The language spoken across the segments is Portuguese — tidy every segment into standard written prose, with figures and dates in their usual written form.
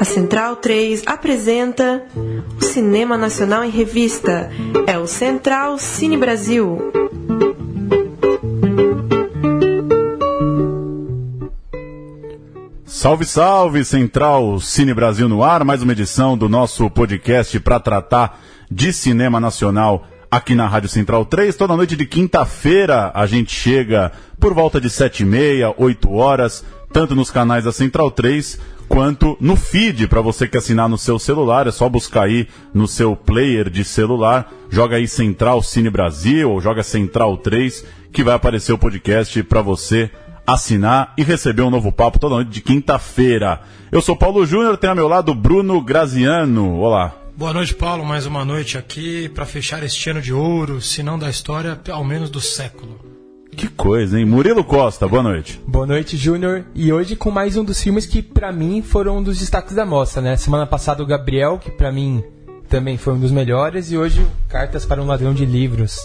A Central 3 apresenta o Cinema Nacional em Revista. É o Central Cine Brasil. Salve, salve, Central Cine Brasil no ar, mais uma edição do nosso podcast para tratar de cinema nacional aqui na Rádio Central 3. Toda noite de quinta-feira a gente chega por volta de 7h30, 8 horas, tanto nos canais da Central 3 quanto no feed, para você que assinar no seu celular. É só buscar aí no seu player de celular, joga aí Central Cine Brasil ou joga Central 3, que vai aparecer o podcast para você assinar e receber um novo papo toda noite de quinta-feira. Eu sou Paulo Júnior, tenho ao meu lado Bruno Graziano. Olá. Boa noite, Paulo. Mais uma noite aqui para fechar este ano de ouro, se não da história, ao menos do século. Que coisa, hein? Murilo Costa, boa noite. Boa noite, Júnior. E hoje com mais um dos filmes que pra mim foram um dos destaques da mostra, né? Semana passada o Gabriel, que pra mim também foi um dos melhores, e hoje Cartas para um Ladrão de Livros.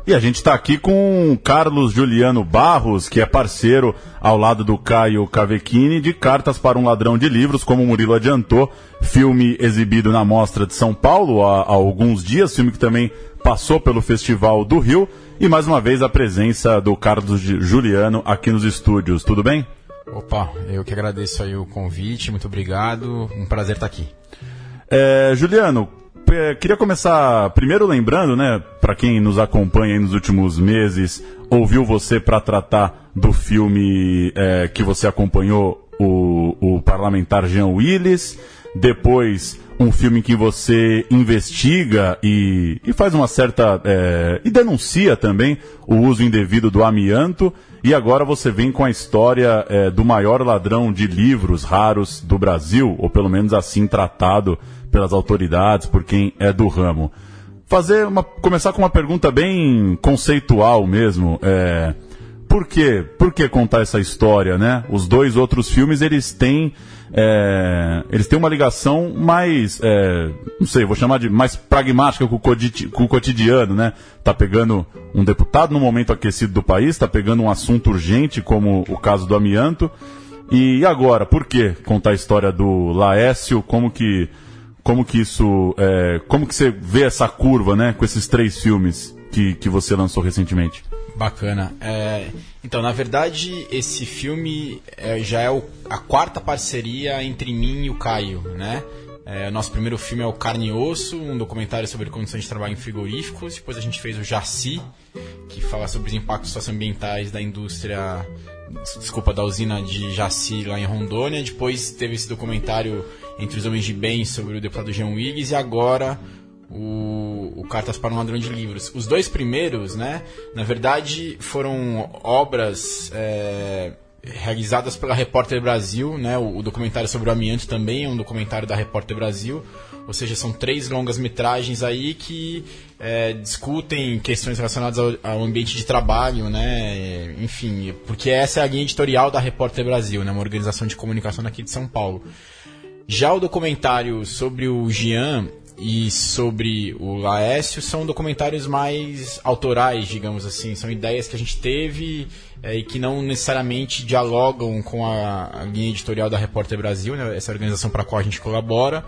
E a gente está aqui com Carlos Juliano Barros, que é parceiro ao lado do Caio Cavecchini de Cartas para um Ladrão de Livros, como o Murilo adiantou, filme exibido na Mostra de São Paulo há alguns dias, filme que também passou pelo Festival do Rio, e mais uma vez a presença do Carlos Juliano aqui nos estúdios. Tudo bem? Opa, eu que agradeço aí o convite, muito obrigado, um prazer estar aqui. Juliano, queria começar primeiro lembrando, né, para quem nos acompanha aí nos últimos meses, ouviu você para tratar do filme que você acompanhou, o parlamentar Jean Willis, depois um filme em que você investiga e faz uma certa... e denuncia também o uso indevido do amianto, e agora você vem com a história do maior ladrão de livros raros do Brasil, ou pelo menos assim tratado pelas autoridades, por quem é do ramo. Começar com uma pergunta bem conceitual mesmo. Por que contar essa história, né? Os dois outros filmes, eles têm uma ligação mais, não sei, vou chamar de mais pragmática com o cotidiano, né? Tá pegando um deputado num momento aquecido do país, tá pegando um assunto urgente como o caso do amianto. E agora, por que contar a história do Laécio? Como que você vê essa curva, né, com esses três filmes que você lançou recentemente? Bacana. Então, na verdade, esse filme já é a quarta parceria entre mim e o Caio, né? Nosso primeiro filme é o Carne e Osso, um documentário sobre condições de trabalho em frigoríficos. Depois a gente fez o Jaci, que fala sobre os impactos socioambientais da da usina de Jaci lá em Rondônia. Depois teve esse documentário Entre os Homens de Bem sobre o deputado Jean Willis, e agora o Cartas para um Ladrão de Livros. Os dois primeiros, né, na verdade, foram obras realizadas pela Repórter Brasil, né? O documentário sobre o amianto também é um documentário da Repórter Brasil, ou seja, são 3 longas-metragens aí que discutem questões relacionadas ao ambiente de trabalho, né? Enfim, porque essa é a linha editorial da Repórter Brasil, né? Uma organização de comunicação daqui de São Paulo. Já o documentário sobre o Jean e sobre o Laécio são documentários mais autorais, digamos assim. São ideias que a gente teve e que não necessariamente dialogam com a linha editorial da Repórter Brasil, né, essa organização para a qual a gente colabora.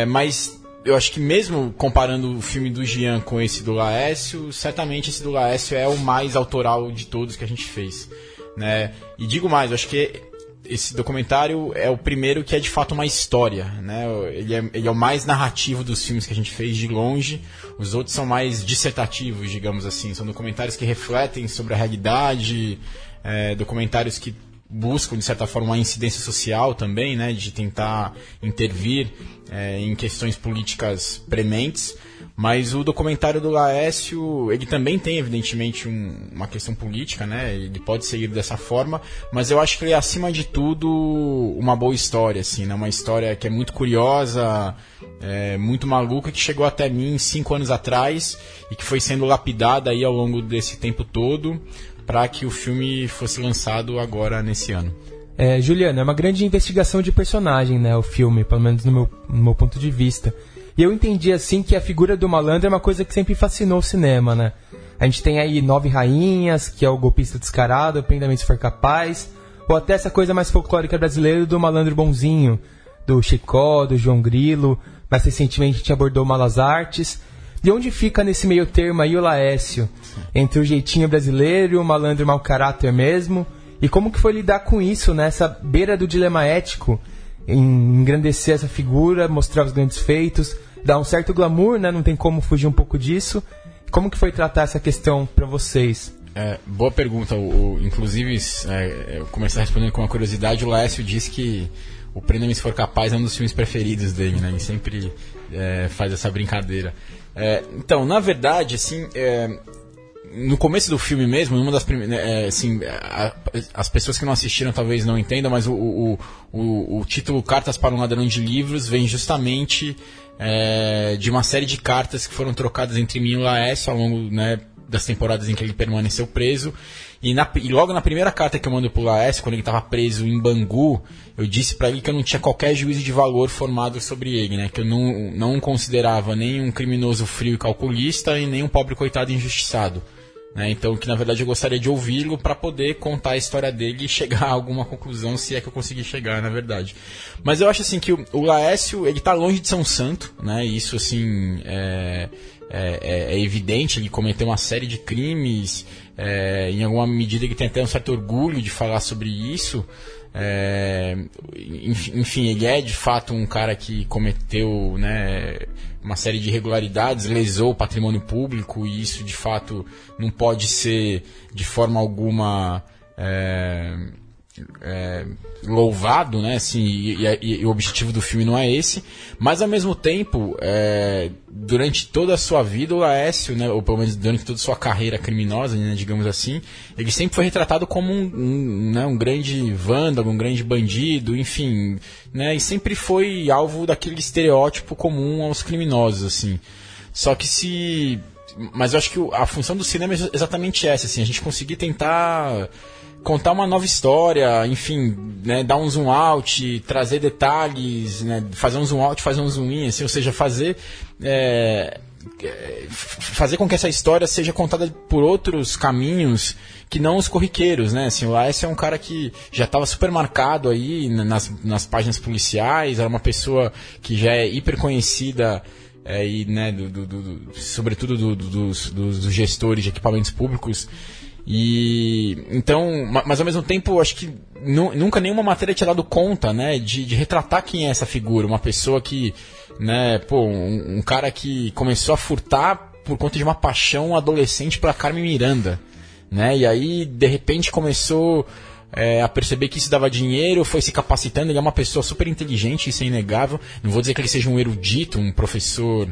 Mas eu acho que mesmo comparando o filme do Jean com esse do Laécio, certamente esse do Laécio é o mais autoral de todos que a gente fez, né? E digo mais, eu acho que esse documentário é o primeiro que é de fato uma história, né? Ele é o mais narrativo dos filmes que a gente fez de longe. Os outros são mais dissertativos, digamos assim. São documentários que refletem sobre a realidade, documentários que buscam, de certa forma, uma incidência social também, né? De tentar intervir em questões políticas prementes. Mas o documentário do Laécio, ele também tem, evidentemente, uma questão política, né? Ele pode seguir dessa forma, mas eu acho que ele é, acima de tudo, uma boa história, assim, né? Uma história que é muito curiosa, muito maluca, que chegou até mim 5 anos atrás e que foi sendo lapidada aí ao longo desse tempo todo para que o filme fosse lançado agora nesse ano. Juliano, é uma grande investigação de personagem, né? O filme, pelo menos no meu ponto de vista. E eu entendi assim que a figura do malandro é uma coisa que sempre fascinou o cinema, né? A gente tem aí 9 Rainhas, que é o golpista descarado, prenda-me se for capaz, ou até essa coisa mais folclórica brasileira do malandro bonzinho, do Chicó, do João Grilo, mais recentemente a gente abordou Malas Artes. De onde fica nesse meio termo aí o Laécio? Entre o jeitinho brasileiro e o malandro mau caráter mesmo? E como que foi lidar com isso, né? Essa beira do dilema ético, em engrandecer essa figura, mostrar os grandes feitos, dar um certo glamour, né? Não tem como fugir um pouco disso. Como que foi tratar essa questão para vocês? Boa pergunta. Inclusive, eu começar respondendo com uma curiosidade, o Laécio disse que o Prenda-me Se For Capaz é um dos filmes preferidos dele, né? Ele sempre faz essa brincadeira. Então, na verdade, assim, no começo do filme mesmo, uma das primeiras, assim, as pessoas que não assistiram talvez não entendam, mas o título Cartas para um Ladrão de Livros vem justamente de uma série de cartas que foram trocadas entre mim e o Laécio ao longo, né, das temporadas em que ele permaneceu preso. E logo na primeira carta que eu mando pro Laécio, quando ele estava preso em Bangu, eu disse para ele que eu não tinha qualquer juízo de valor formado sobre ele, né? Que eu não considerava nem um criminoso frio e calculista e nem um pobre coitado injustiçado. Né? Então, que na verdade eu gostaria de ouvi-lo para poder contar a história dele e chegar a alguma conclusão, se é que eu conseguir chegar, na verdade. Mas eu acho assim que o Laécio, ele tá longe de ser um santo, né? E isso assim é evidente. Ele cometeu uma série de crimes, em alguma medida ele tem até um certo orgulho de falar sobre isso. Enfim, ele é de fato um cara que cometeu, né, uma série de irregularidades, lesou o patrimônio público, e isso de fato não pode ser de forma alguma louvado, né? Assim, e o objetivo do filme não é esse, mas ao mesmo tempo, durante toda a sua vida, o Laécio, né, ou pelo menos durante toda a sua carreira criminosa, né, digamos assim, ele sempre foi retratado como um grande vândalo, um grande bandido, enfim, né, e sempre foi alvo daquele estereótipo comum aos criminosos, assim. Só que mas eu acho que a função do cinema é exatamente essa, assim, a gente conseguir tentar contar uma nova história, enfim, né, dar um zoom out, trazer detalhes, né, fazer um zoom out, fazer um zoom in, assim, ou seja, fazer com que essa história seja contada por outros caminhos que não os corriqueiros, né? Assim, o Laécio é um cara que já estava super marcado aí nas páginas policiais, era uma pessoa que já é hiper conhecida, e, né, sobretudo dos gestores de equipamentos públicos. E então, mas ao mesmo tempo, acho que nunca nenhuma matéria tinha dado conta, né, de retratar quem é essa figura, uma pessoa que, né, um cara que começou a furtar por conta de uma paixão adolescente pela Carmen Miranda, né, e aí de repente começou a perceber que isso dava dinheiro, foi se capacitando. Ele é uma pessoa super inteligente, isso é inegável. Não vou dizer que ele seja um erudito, um professor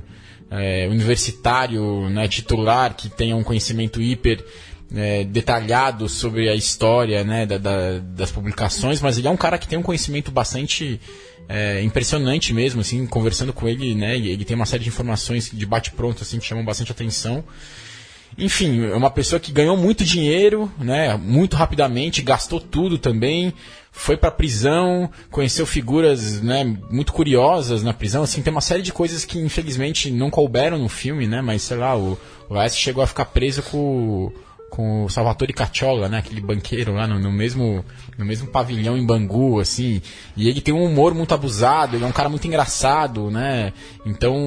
universitário, né, titular, que tenha um conhecimento hiper detalhado sobre a história, né, das publicações, mas ele é um cara que tem um conhecimento bastante impressionante mesmo, assim, conversando com ele, né, ele tem uma série de informações de bate-pronto, assim, que chamam bastante atenção. Enfim, é uma pessoa que ganhou muito dinheiro, né, muito rapidamente, gastou tudo também, foi pra prisão, conheceu figuras, né, muito curiosas na prisão, assim, tem uma série de coisas que infelizmente não couberam no filme, né, mas sei lá, o Laécio chegou a ficar preso com o Salvatore Cacciola, né, aquele banqueiro lá no mesmo pavilhão em Bangu, assim, e ele tem um humor muito abusado, ele é um cara muito engraçado, né, então,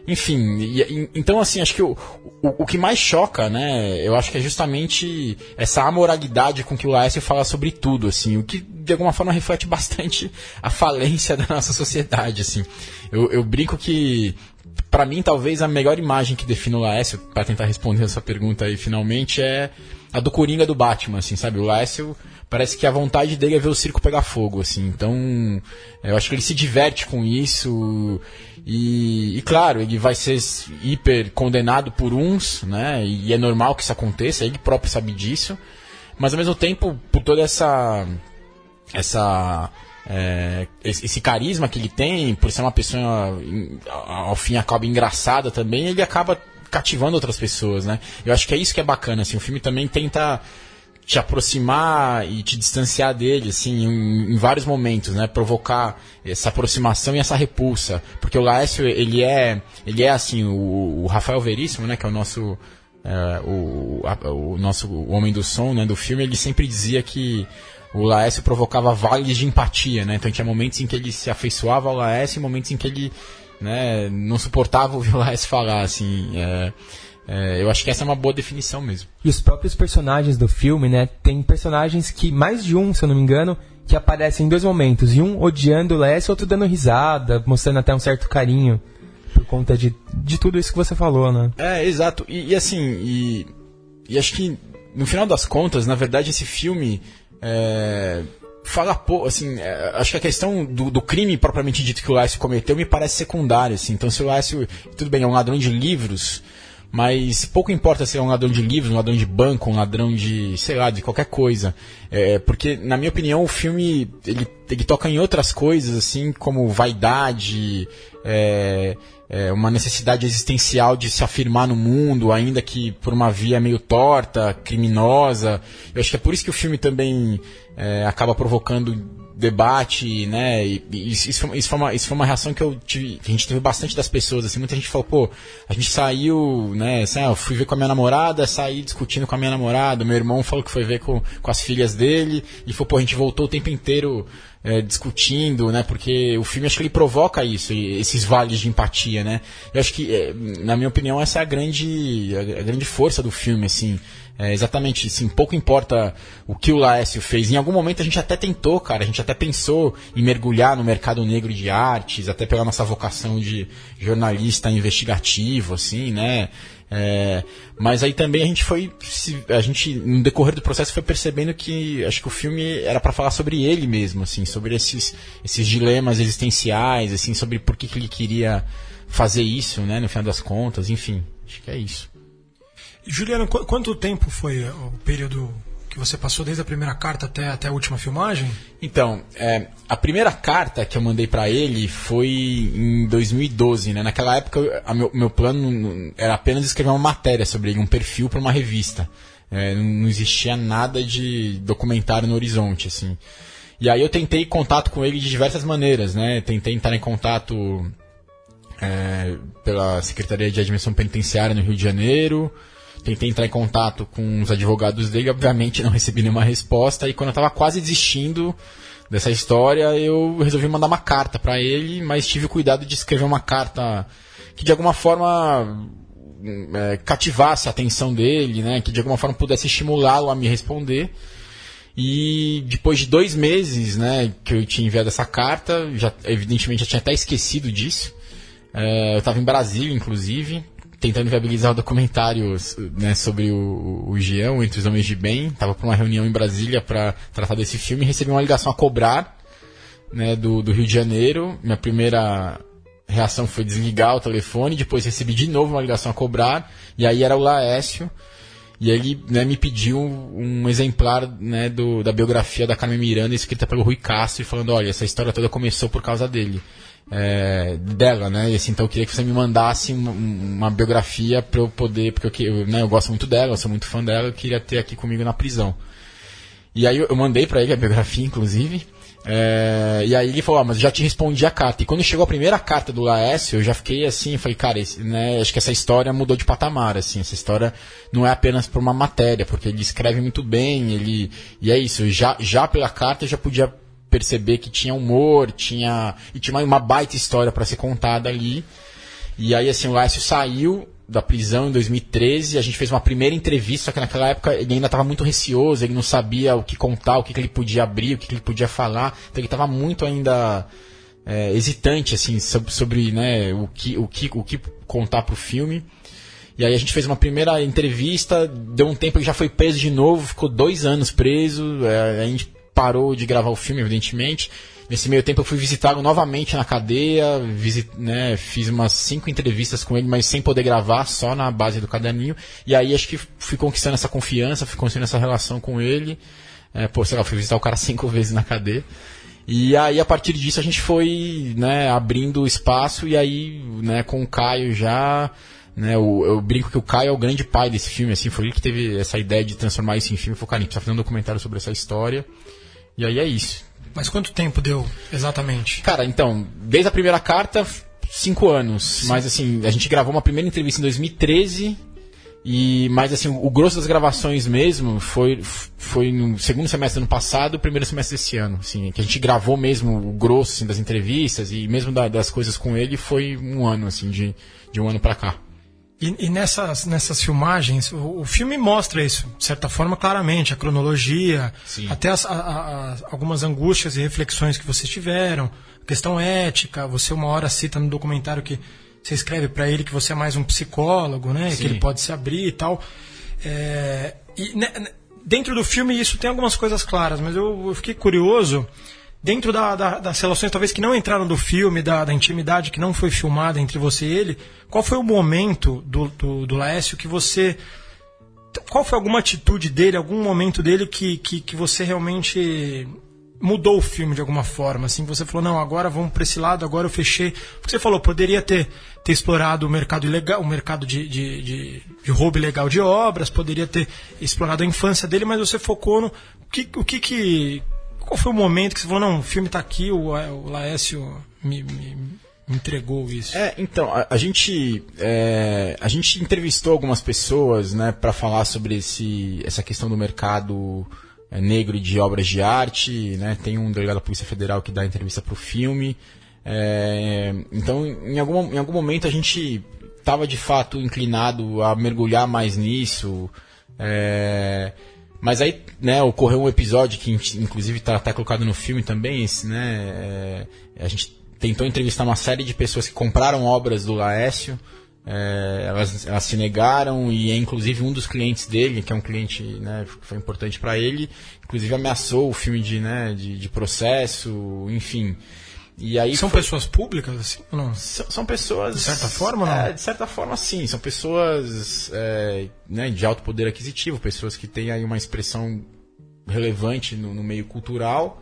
enfim, então assim, acho que o que mais choca, né, eu acho que é justamente essa amoralidade com que o Laécio fala sobre tudo, assim, o que de alguma forma reflete bastante a falência da nossa sociedade, assim. Eu brinco que, pra mim, talvez a melhor imagem que define o Laécio, para tentar responder essa pergunta aí finalmente, é a do Coringa do Batman, assim, sabe? O Laécio, parece que a vontade dele é ver o circo pegar fogo, assim. Então, eu acho que ele se diverte com isso. E claro, ele vai ser hiper condenado por uns, né? E é normal que isso aconteça, ele próprio sabe disso. Mas ao mesmo tempo, por toda esse carisma que ele tem, por ser uma pessoa ao fim e ao cabo engraçada também, ele acaba cativando outras pessoas, né? Eu acho que é isso que é bacana, assim, o filme também tenta te aproximar e te distanciar dele, assim, em vários momentos, né? Provocar essa aproximação e essa repulsa, porque o Laécio, ele é assim, o Rafael Veríssimo, né, que é o nosso o nosso homem do som, né, do filme, ele sempre dizia que o Laércio provocava vales de empatia, né? Então tinha momentos em que ele se afeiçoava ao Laércio e momentos em que ele, né, não suportava ouvir o Laércio falar, assim. Eu acho que essa é uma boa definição mesmo. E os próprios personagens do filme, né? Tem personagens que, mais de um, se eu não me engano, que aparecem em 2 momentos. E um odiando o Laércio, outro dando risada, mostrando até um certo carinho. Por conta de tudo isso que você falou, né? Exato. E assim, e acho que, no final das contas, na verdade, esse filme fala assim, acho que a questão do crime propriamente dito que o Laércio cometeu me parece secundária, assim. Então, se o Laércio, tudo bem, é um ladrão de livros, mas pouco importa se é um ladrão de livros, um ladrão de banco, um ladrão de, sei lá, de qualquer coisa. Porque, na minha opinião, o filme, ele toca em outras coisas, assim, como vaidade, uma necessidade existencial de se afirmar no mundo, ainda que por uma via meio torta, criminosa. Eu acho que é por isso que o filme também acaba provocando debate, né? E isso foi uma reação que que a gente teve bastante das pessoas, assim. Muita gente falou, pô, a gente saiu, né? Assim, eu fui ver com a minha namorada, saí discutindo com a minha namorada. Meu irmão falou que foi ver com as filhas dele e falou, pô, a gente voltou o tempo inteiro discutindo, né? Porque o filme, acho que ele provoca isso, esses vales de empatia, né? Eu acho que, na minha opinião, essa é a grande força do filme, assim. Exatamente, assim, pouco importa o que o Laércio fez. Em algum momento a gente até tentou, cara, a gente até pensou em mergulhar no mercado negro de artes, até pela nossa vocação de jornalista investigativo, assim, né? Mas aí também a gente no decorrer do processo foi percebendo que acho que o filme era para falar sobre ele mesmo, assim, sobre esses dilemas existenciais, assim, sobre por que ele queria fazer isso, né, no final das contas, enfim, acho que é isso. Juliano, quanto tempo foi o período que você passou desde a primeira carta até a última filmagem? Então, a primeira carta que eu mandei para ele foi em 2012, né? Naquela época, meu plano era apenas escrever uma matéria sobre ele, um perfil para uma revista. Não existia nada de documentário no horizonte, assim. E aí eu tentei contato com ele de diversas maneiras, né? Tentei entrar em contato pela Secretaria de Admissão Penitenciária no Rio de Janeiro. Tentei entrar em contato com os advogados dele, obviamente não recebi nenhuma resposta. E quando eu estava quase desistindo dessa história, eu resolvi mandar uma carta para ele, mas tive o cuidado de escrever uma carta que de alguma forma cativasse a atenção dele, né? Que de alguma forma pudesse estimulá-lo a me responder. E depois de 2 meses, né, que eu tinha enviado essa carta, evidentemente já tinha até esquecido disso. Eu estava em Brasília, inclusive, tentando viabilizar o documentário, né, sobre o Jean, Entre os Homens de Bem. Estava para uma reunião em Brasília para tratar desse filme e recebi uma ligação a cobrar, né, do Rio de Janeiro. Minha primeira reação foi desligar o telefone, depois recebi de novo uma ligação a cobrar, e aí era o Laércio, e ele, né, me pediu um exemplar, né, da biografia da Carmen Miranda, escrita pelo Rui Castro, falando, olha, essa história toda começou por causa dele. Dela, né? E assim, então eu queria que você me mandasse uma biografia para eu poder, porque eu gosto muito dela, eu sou muito fã dela, eu queria ter aqui comigo na prisão. E aí eu mandei para ele a biografia, inclusive. E aí ele falou, mas eu já te respondi a carta. E quando chegou a primeira carta do Laércio, eu já fiquei assim, falei, cara, né, acho que essa história mudou de patamar, assim, essa história não é apenas por uma matéria, porque ele escreve muito bem, e é isso, já pela carta eu já podia perceber que tinha humor, tinha uma baita história para ser contada ali. E aí, assim, o Laércio saiu da prisão em 2013, a gente fez uma primeira entrevista, só que naquela época ele ainda estava muito receoso, ele não sabia o que contar, o que ele podia abrir, o que ele podia falar, então ele estava muito ainda hesitante, assim, sobre né, o que contar pro filme. E aí a gente fez uma primeira entrevista, deu um tempo, ele já foi preso de novo, ficou 2 anos preso, a gente parou de gravar o filme, evidentemente. Nesse meio tempo eu fui visitá-lo novamente na cadeia, né, fiz umas 5 entrevistas com ele, mas sem poder gravar, só na base do caderninho. E aí acho que fui conquistando essa confiança, fui conquistando essa relação com ele. Fui visitar o cara 5 vezes na cadeia. E aí a partir disso a gente foi, né, abrindo espaço, e aí, né, com o Caio já... Né, eu brinco que o Caio é o grande pai desse filme, assim, foi ele que teve essa ideia de transformar isso em filme. Falei, cara, a gente precisa fazer um documentário sobre essa história. E aí é isso. Mas quanto tempo deu, exatamente? Cara, então, desde a primeira carta, 5 anos. Sim. Mas assim, a gente gravou uma primeira entrevista em 2013, Mas assim, o grosso das gravações mesmo foi no segundo semestre do ano passado, primeiro semestre desse ano, assim, que a gente gravou mesmo o grosso assim, das entrevistas e mesmo das coisas com ele foi um ano, assim, de um ano pra cá. E nessas filmagens, o filme mostra isso, de certa forma, claramente, a cronologia, sim, até algumas angústias e reflexões que vocês tiveram, questão ética, você uma hora cita no documentário que você escreve para ele que você é mais um psicólogo, né? Sim. Que ele pode se abrir e tal. Dentro do filme isso tem algumas coisas claras, mas eu fiquei curioso, dentro das relações talvez que não entraram do filme, da intimidade que não foi filmada entre você e ele, qual foi o momento do Laércio que você... Qual foi alguma atitude dele, algum momento dele que você realmente... mudou o filme de alguma forma, assim, você falou, não, agora vamos para esse lado, agora eu fechei, porque você falou, poderia ter explorado o mercado ilegal, o mercado de roubo ilegal de obras, poderia ter explorado a infância dele, mas você focou no qual foi o momento que você falou, não, o filme está aqui, o Laércio me entregou isso? Então, a gente entrevistou algumas pessoas, né, para falar sobre essa questão do mercado negro de obras de arte, né? Tem um delegado da Polícia Federal que dá entrevista para o filme. Então, em algum momento a gente estava de fato inclinado a mergulhar mais nisso. Mas aí, né, ocorreu um episódio que inclusive está colocado no filme também, né? A gente tentou entrevistar uma série de pessoas que compraram obras do Laércio. Elas se negaram e inclusive um dos clientes dele, que é um cliente, né, que foi importante para ele, inclusive ameaçou o filme de processo, enfim. E aí são pessoas públicas, assim, ou não? São pessoas... De certa forma, não? De certa forma, sim. São pessoas né, de alto poder aquisitivo, pessoas que têm aí uma expressão relevante no meio cultural.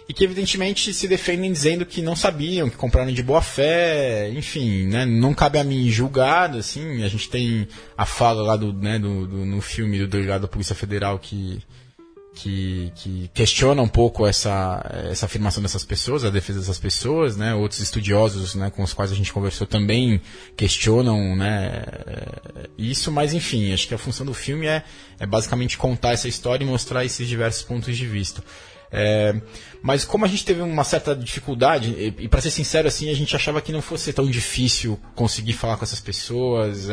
E que evidentemente se defendem dizendo que não sabiam, que compraram de boa fé, enfim, né, não cabe a mim julgar, assim, a gente tem a fala lá no filme do delegado da Polícia Federal que questiona um pouco essa afirmação dessas pessoas, a defesa dessas pessoas, né, outros estudiosos, né, com os quais a gente conversou também questionam, né, isso, mas enfim, acho que a função do filme é basicamente contar essa história e mostrar esses diversos pontos de vista. Mas como a gente teve uma certa dificuldade, e para ser sincero, assim, a gente achava que não fosse tão difícil conseguir falar com essas pessoas,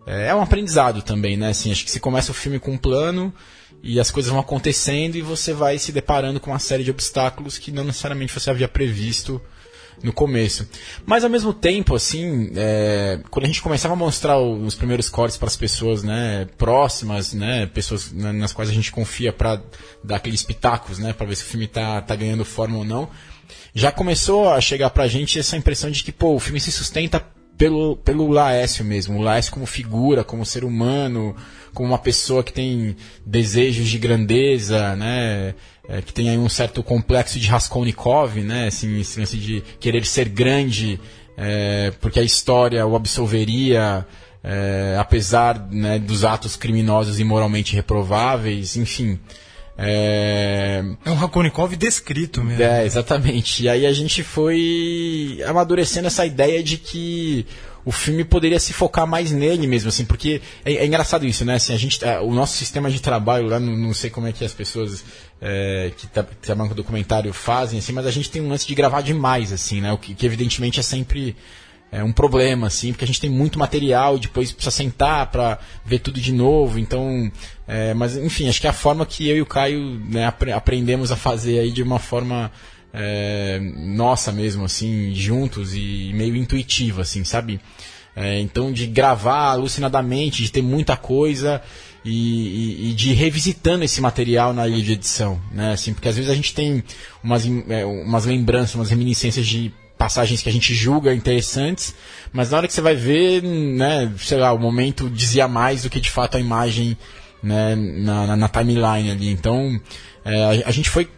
é um aprendizado também, né? Assim, acho que você começa o filme com um plano e as coisas vão acontecendo e você vai se deparando com uma série de obstáculos que não necessariamente você havia previsto no começo. Mas ao mesmo tempo, assim, quando a gente começava a mostrar os primeiros cortes para as pessoas, né, próximas, né, pessoas nas quais a gente confia para dar aqueles pitacos, né, para ver se o filme tá ganhando forma ou não, já começou a chegar pra gente essa impressão de que, o filme se sustenta pelo Laércio mesmo, o Laércio como figura, como ser humano, como uma pessoa que tem desejos de grandeza, né, que tem aí um certo complexo de Raskolnikov, né, assim, esse lance de querer ser grande, porque a história o absolveria, apesar, né, dos atos criminosos e moralmente reprováveis, enfim. É um Raskolnikov descrito mesmo. Exatamente. E aí a gente foi amadurecendo essa ideia de que o filme poderia se focar mais nele mesmo, assim, porque é engraçado isso, né? Assim, o nosso sistema de trabalho lá, não sei como é que as pessoas que trabalham com documentário fazem, assim, mas a gente tem um lance de gravar demais, assim, né? O que evidentemente é sempre um problema, assim, porque a gente tem muito material e depois precisa sentar para ver tudo de novo, então... mas, enfim, acho que é a forma que eu e o Caio, né, aprendemos a fazer aí de uma forma nossa mesmo, assim, juntos e meio intuitiva, assim, sabe? Então, de gravar alucinadamente, de ter muita coisa e de ir revisitando esse material na ilha de edição, né? Assim, porque às vezes a gente tem umas lembranças, umas reminiscências de passagens que a gente julga interessantes, mas na hora que você vai ver, né, sei lá, o momento dizia mais do que de fato a imagem, né, na timeline ali. Então, a gente foi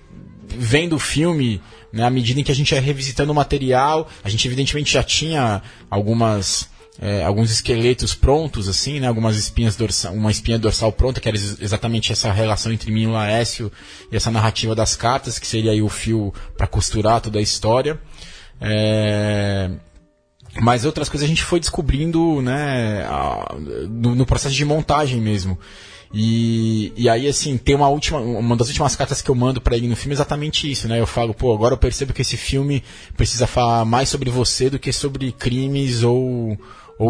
vendo o filme, né, à medida em que a gente ia revisitando o material. A gente evidentemente já tinha alguns esqueletos prontos, assim, né, algumas espinhas dorsal, uma espinha dorsal pronta, que era exatamente essa relação entre mim e o Laércio e essa narrativa das cartas, que seria aí o fio para costurar toda a história. Mas outras coisas a gente foi descobrindo, né, no processo de montagem mesmo. E aí, assim, tem uma das últimas cartas que eu mando pra ele no filme é exatamente isso, né? Eu falo, pô, agora eu percebo que esse filme precisa falar mais sobre você do que sobre crimes ou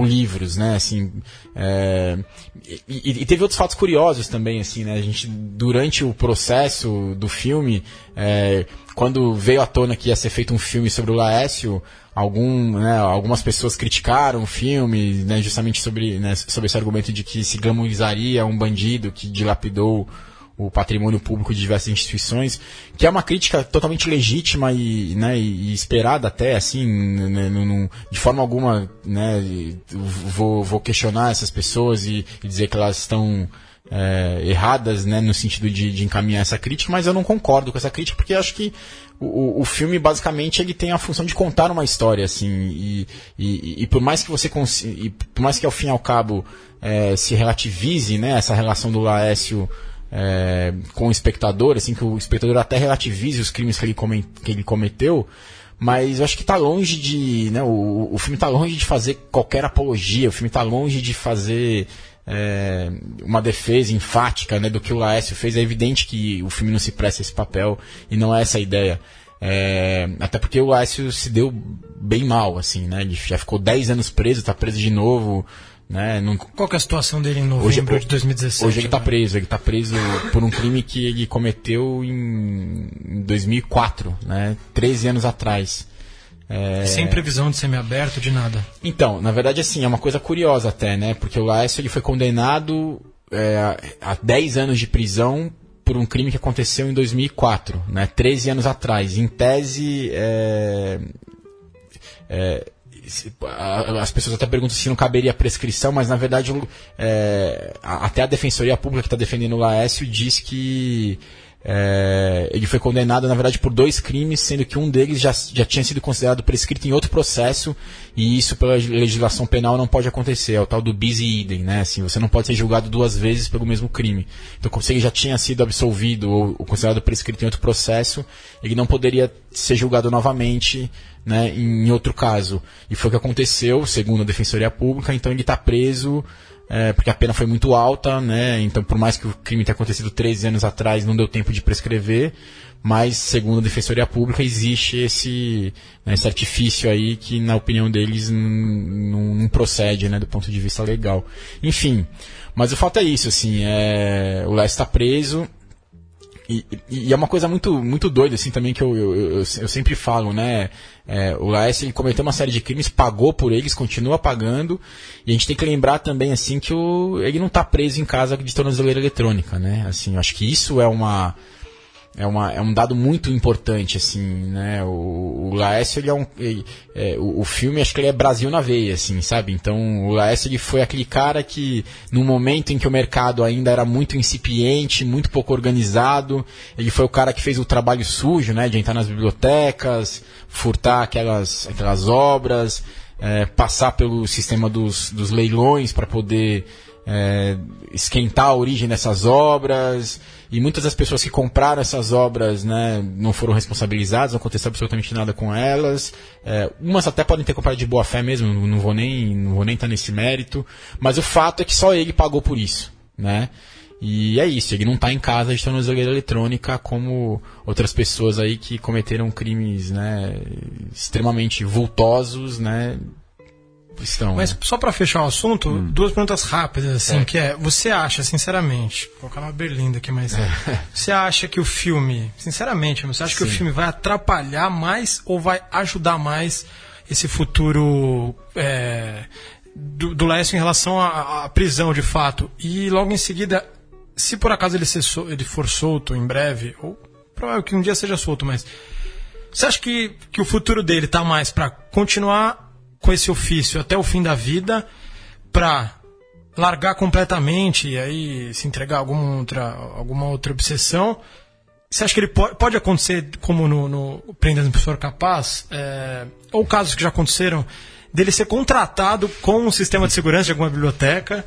livros, né? Assim, e teve outros fatos curiosos também, assim, né? A gente, durante o processo do filme, quando veio à tona que ia ser feito um filme sobre o Laécio, algumas pessoas criticaram o filme, né, justamente sobre esse argumento de que se glamorizaria um bandido que dilapidou o patrimônio público de diversas instituições, que é uma crítica totalmente legítima e esperada até, assim, né, de forma alguma, né, vou questionar essas pessoas e dizer que elas estão erradas, né, no sentido de encaminhar essa crítica, mas eu não concordo com essa crítica, porque eu acho que o filme, basicamente, ele tem a função de contar uma história, assim, e por mais que por mais que ao fim e ao cabo se relativize, né, essa relação do Laécio com o espectador, assim, que o espectador até relativize os crimes que ele cometeu, mas eu acho que está longe de, né, o filme está longe de fazer qualquer apologia, o filme está longe de fazer uma defesa enfática, né, do que o Laécio fez. É evidente que o filme não se presta a esse papel e não é essa a ideia. Até porque o Laécio se deu bem mal, assim, né, ele já ficou 10 anos preso, está preso de novo, né? Qual que é a situação dele em novembro de 2017? Hoje ele está preso por um crime que ele cometeu em 2004, né, 13 anos atrás. Sem previsão de semiaberto, de nada. Então, na verdade, assim, é uma coisa curiosa até, né? Porque o Laécio ele foi condenado a 10 anos de prisão por um crime que aconteceu em 2004, né? 13 anos atrás. Em tese, as pessoas até perguntam se não caberia prescrição, mas na verdade até a Defensoria Pública que está defendendo o Laécio diz que ele foi condenado, na verdade, por 2 crimes, sendo que um deles já tinha sido considerado prescrito em outro processo, e isso pela legislação penal não pode acontecer, é o tal do bis e idem, né? Assim, você não pode ser julgado 2 vezes pelo mesmo crime. Então, como se ele já tinha sido absolvido ou considerado prescrito em outro processo, ele não poderia ser julgado novamente, né, em outro caso. E foi o que aconteceu, segundo a Defensoria Pública. Então ele está preso porque a pena foi muito alta, né? Então, por mais que o crime tenha acontecido 13 anos atrás, não deu tempo de prescrever, mas, segundo a Defensoria Pública, existe esse artifício aí que, na opinião deles, não procede, né, do ponto de vista legal. Enfim, mas o fato é isso, assim, o Laécio está preso. E é uma coisa muito, muito doida, assim, também, que eu sempre falo, né? O Laécio, ele cometeu uma série de crimes, pagou por eles, continua pagando, e a gente tem que lembrar também, assim, que ele não está preso em casa de tornozeleira eletrônica, né? Assim, eu acho que isso é um dado muito importante, assim, né? O Laécio, o filme, acho que ele é Brasil na veia, assim, sabe? Então, o Laécio, ele foi aquele cara que, no momento em que o mercado ainda era muito incipiente, muito pouco organizado, ele foi o cara que fez o trabalho sujo, né? De entrar nas bibliotecas, furtar aquelas obras, passar pelo sistema dos leilões para poder esquentar a origem dessas obras, e muitas das pessoas que compraram essas obras, né, não foram responsabilizadas, não aconteceu absolutamente nada com elas. Umas até podem ter comprado de boa fé mesmo, não vou nem estar nesse mérito, mas o fato é que só ele pagou por isso, né? E é isso, ele não está em casa de tornozeleira eletrônica como outras pessoas aí que cometeram crimes, né, extremamente vultosos, né? Estão, mas, só para fechar o assunto, 2 perguntas rápidas, assim, que você acha, sinceramente, vou colocar uma berlinda aqui, mas você acha que o filme, sinceramente, você acha que o filme vai atrapalhar mais ou vai ajudar mais esse futuro do Laécio em relação à prisão, de fato? E logo em seguida, se por acaso ele for solto em breve, ou provável que um dia seja solto, mas você acha que o futuro dele tá mais para continuar com esse ofício até o fim da vida, para largar completamente e aí se entregar a alguma outra obsessão? Você acha que ele pode acontecer como no Prenda no Professor Capaz, ou casos que já aconteceram, dele ser contratado com um sistema de segurança de alguma biblioteca?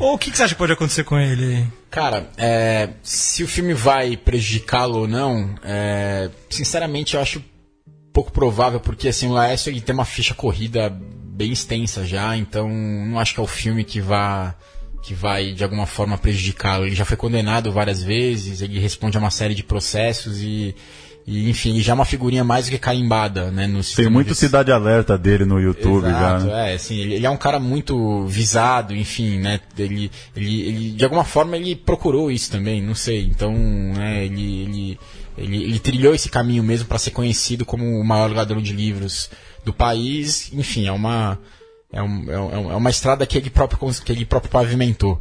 Ou o que você acha que pode acontecer com ele? Cara, se o filme vai prejudicá-lo ou não, sinceramente eu acho pouco provável, porque assim, o Laércio ele tem uma ficha corrida bem extensa já, então não acho que é o filme que vai de alguma forma prejudicá-lo. Ele já foi condenado várias vezes, ele responde a uma série de processos e enfim, ele já é uma figurinha mais do que carimbada, né? Tem muito Cidade Alerta dele no YouTube. Exato, já, né? Assim, ele é um cara muito visado, enfim, né? Ele de alguma forma ele procurou isso também, não sei. Então, né, ele trilhou esse caminho mesmo para ser conhecido como o maior ladrão de livros do país. Enfim, é uma estrada que ele próprio pavimentou.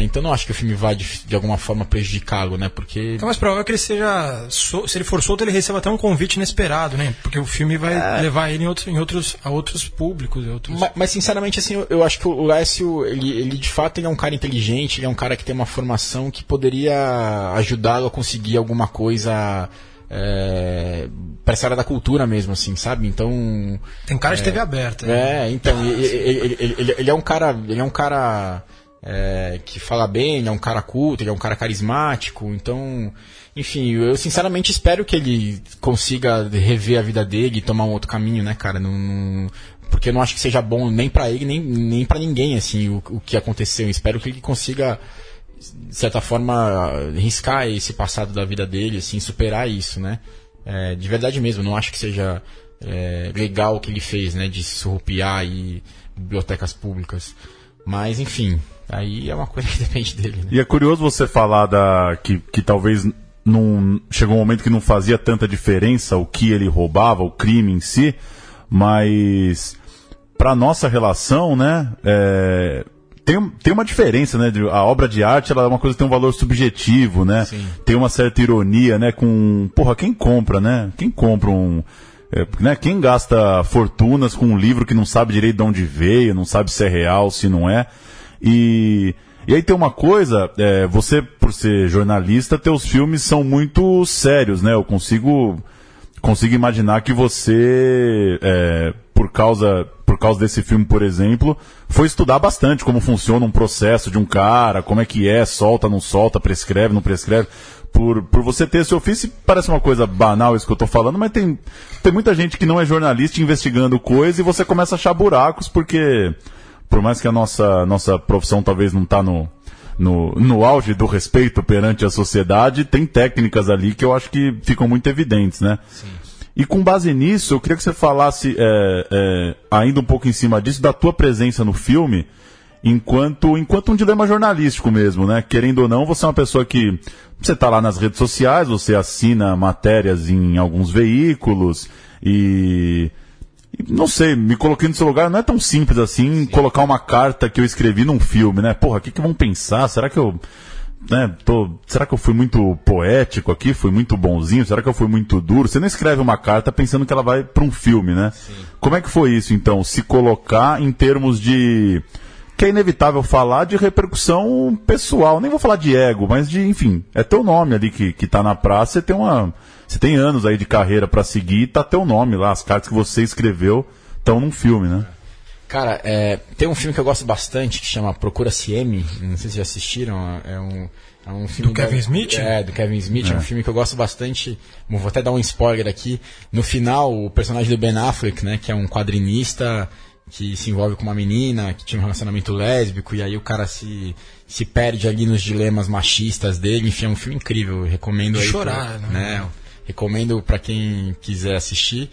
Então não acho que o filme vai de alguma forma prejudicá-lo, né? Porque... É mais provável que ele seja... Se ele for solto, ele receba até um convite inesperado, né? Porque o filme vai levar ele a outros públicos. Mas sinceramente, assim, eu acho que o Laércio, ele de fato ele é um cara inteligente, ele é um cara que tem uma formação que poderia ajudá-lo a conseguir alguma coisa... para essa área da cultura mesmo, assim, sabe? Então... Tem cara de TV aberta. Então, ele é um cara... que fala bem, ele é um cara culto, ele é um cara carismático, então, enfim, eu sinceramente espero que ele consiga rever a vida dele e tomar um outro caminho, né, cara, porque eu não acho que seja bom nem pra ele, nem pra ninguém, assim, o que aconteceu. Eu espero que ele consiga, de certa forma, riscar esse passado da vida dele, assim, superar isso, né, de verdade mesmo. Eu não acho que seja legal o que ele fez, né, de surrupiar aí bibliotecas públicas, mas, enfim... Aí é uma coisa que depende dele, né? E é curioso você falar que talvez não chegou um momento que não fazia tanta diferença o que ele roubava, o crime em si, mas para nossa relação, né, tem uma diferença, né? A obra de arte, ela é uma coisa que tem um valor subjetivo, né? Sim. Tem uma certa ironia, né? Quem compra, né? Quem compra né? Quem gasta fortunas com um livro que não sabe direito de onde veio, não sabe se é real, se não é. E aí tem uma coisa, você, por ser jornalista, teus filmes são muito sérios, né? Eu consigo imaginar que você, por causa desse filme, por exemplo, foi estudar bastante como funciona um processo de um cara, como é que solta, não solta, prescreve, não prescreve. Por você ter esse ofício, parece uma coisa banal isso que eu tô falando, mas tem muita gente que não é jornalista investigando coisa e você começa a achar buracos, porque... Por mais que a nossa profissão talvez não está no auge do respeito perante a sociedade, tem técnicas ali que eu acho que ficam muito evidentes, né? Sim. E com base nisso, eu queria que você falasse, ainda um pouco em cima disso, da tua presença no filme, enquanto um dilema jornalístico mesmo, né? Querendo ou não, você é uma pessoa que... Você está lá nas redes sociais, você assina matérias em alguns veículos e... Não sei, me coloquei no seu lugar, não é tão simples assim. Sim. Colocar uma carta que eu escrevi num filme, né? Porra, o que vão pensar? Será que eu... será que eu fui muito poético aqui? Fui muito bonzinho? Será que eu fui muito duro? Você não escreve uma carta pensando que ela vai para um filme, né? Sim. Como é que foi isso, então? Se colocar em termos de... Que é inevitável falar de repercussão pessoal. Nem vou falar de ego, mas de, enfim, é teu nome ali que tá na praça. Você tem anos aí de carreira para seguir e tá teu nome lá. As cartas que você escreveu estão num filme, né? Cara, tem um filme que eu gosto bastante que chama Procura-se M. Não sei se já assistiram. É um filme do Kevin Smith? Do Kevin Smith. É um filme que eu gosto bastante. Vou até dar um spoiler aqui. No final, o personagem do Ben Affleck, né, que é um quadrinista que se envolve com uma menina que tinha um relacionamento lésbico, e aí o cara se perde ali nos dilemas machistas dele. Enfim, é um filme incrível. Eu recomendo aí. Chorar, né? Recomendo para quem quiser assistir.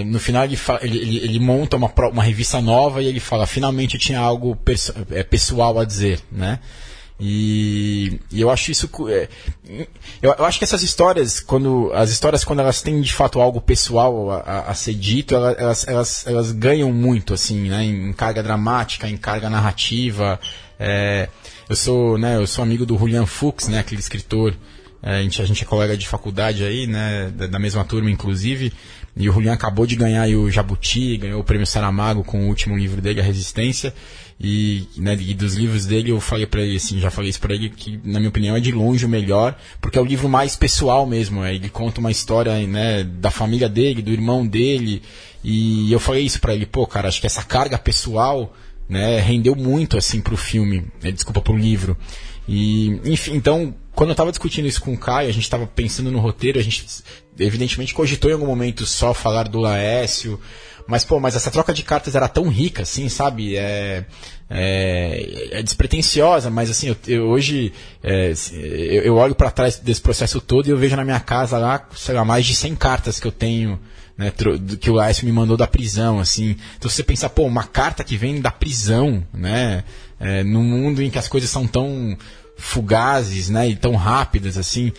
No final ele monta uma revista nova e ele fala: finalmente eu tinha algo pessoal a dizer, né? E eu acho isso... Eu acho que essas histórias, quando elas têm de fato algo pessoal a ser dito, elas ganham muito, assim, né, em carga dramática, em carga narrativa. Eu sou amigo do Julian Fuchs, né, aquele escritor. A gente é colega de faculdade aí, né, da mesma turma, inclusive. E o Julian acabou de ganhar aí o Jabuti, ganhou o prêmio Saramago com o último livro dele, A Resistência. E dos livros dele eu falei pra ele, assim, já falei isso pra ele, que na minha opinião é de longe o melhor, porque é o livro mais pessoal mesmo. Ele conta uma história, né, da família dele, do irmão dele. E eu falei isso pra ele: pô, cara, acho que essa carga pessoal, né, rendeu muito, assim, pro filme, pro livro. E, enfim, então, quando eu tava discutindo isso com o Caio, a gente tava pensando no roteiro, a gente evidentemente cogitou em algum momento só falar do Laércio, mas essa troca de cartas era tão rica, assim, sabe? É despretensiosa, mas assim, hoje eu olho para trás desse processo todo e eu vejo na minha casa lá, sei lá, mais de 100 cartas que eu tenho, né, que o Laércio me mandou da prisão, assim. Então você pensa, uma carta que vem da prisão, né? Num mundo em que as coisas são tão fugazes, né, e tão rápidas, assim.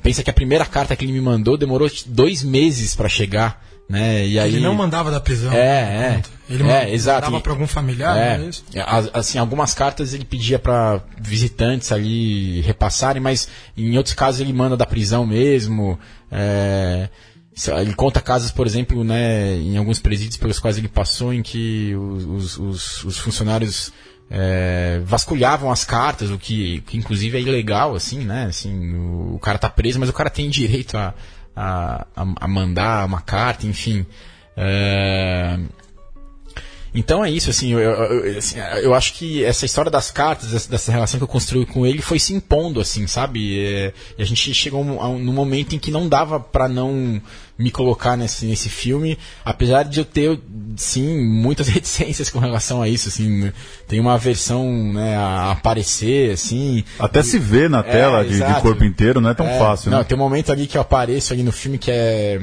Pensa que a primeira carta que ele me mandou demorou 2 meses para chegar. Né? E aí... Ele não mandava da prisão. Ele mandava para algum familiar, não é isso? Assim, algumas cartas ele pedia para visitantes ali repassarem, mas em outros casos ele manda da prisão mesmo. Ele conta casos, por exemplo, né, em alguns presídios pelos quais ele passou, em que os funcionários vasculhavam as cartas, o que inclusive é ilegal, assim, né? Assim, o cara tá preso, mas o cara tem direito a mandar uma carta, enfim. Então é isso, assim, eu acho que essa história das cartas, dessa relação que eu construí com ele, foi se impondo, assim, sabe? E a gente chegou num momento em que não dava pra não me colocar nesse filme, apesar de eu ter, sim, muitas reticências com relação a isso, assim, tem uma aversão, né, a aparecer, assim... Até se vê na tela de corpo inteiro, não é tão fácil, né? Não, tem um momento ali que eu apareço ali no filme que é...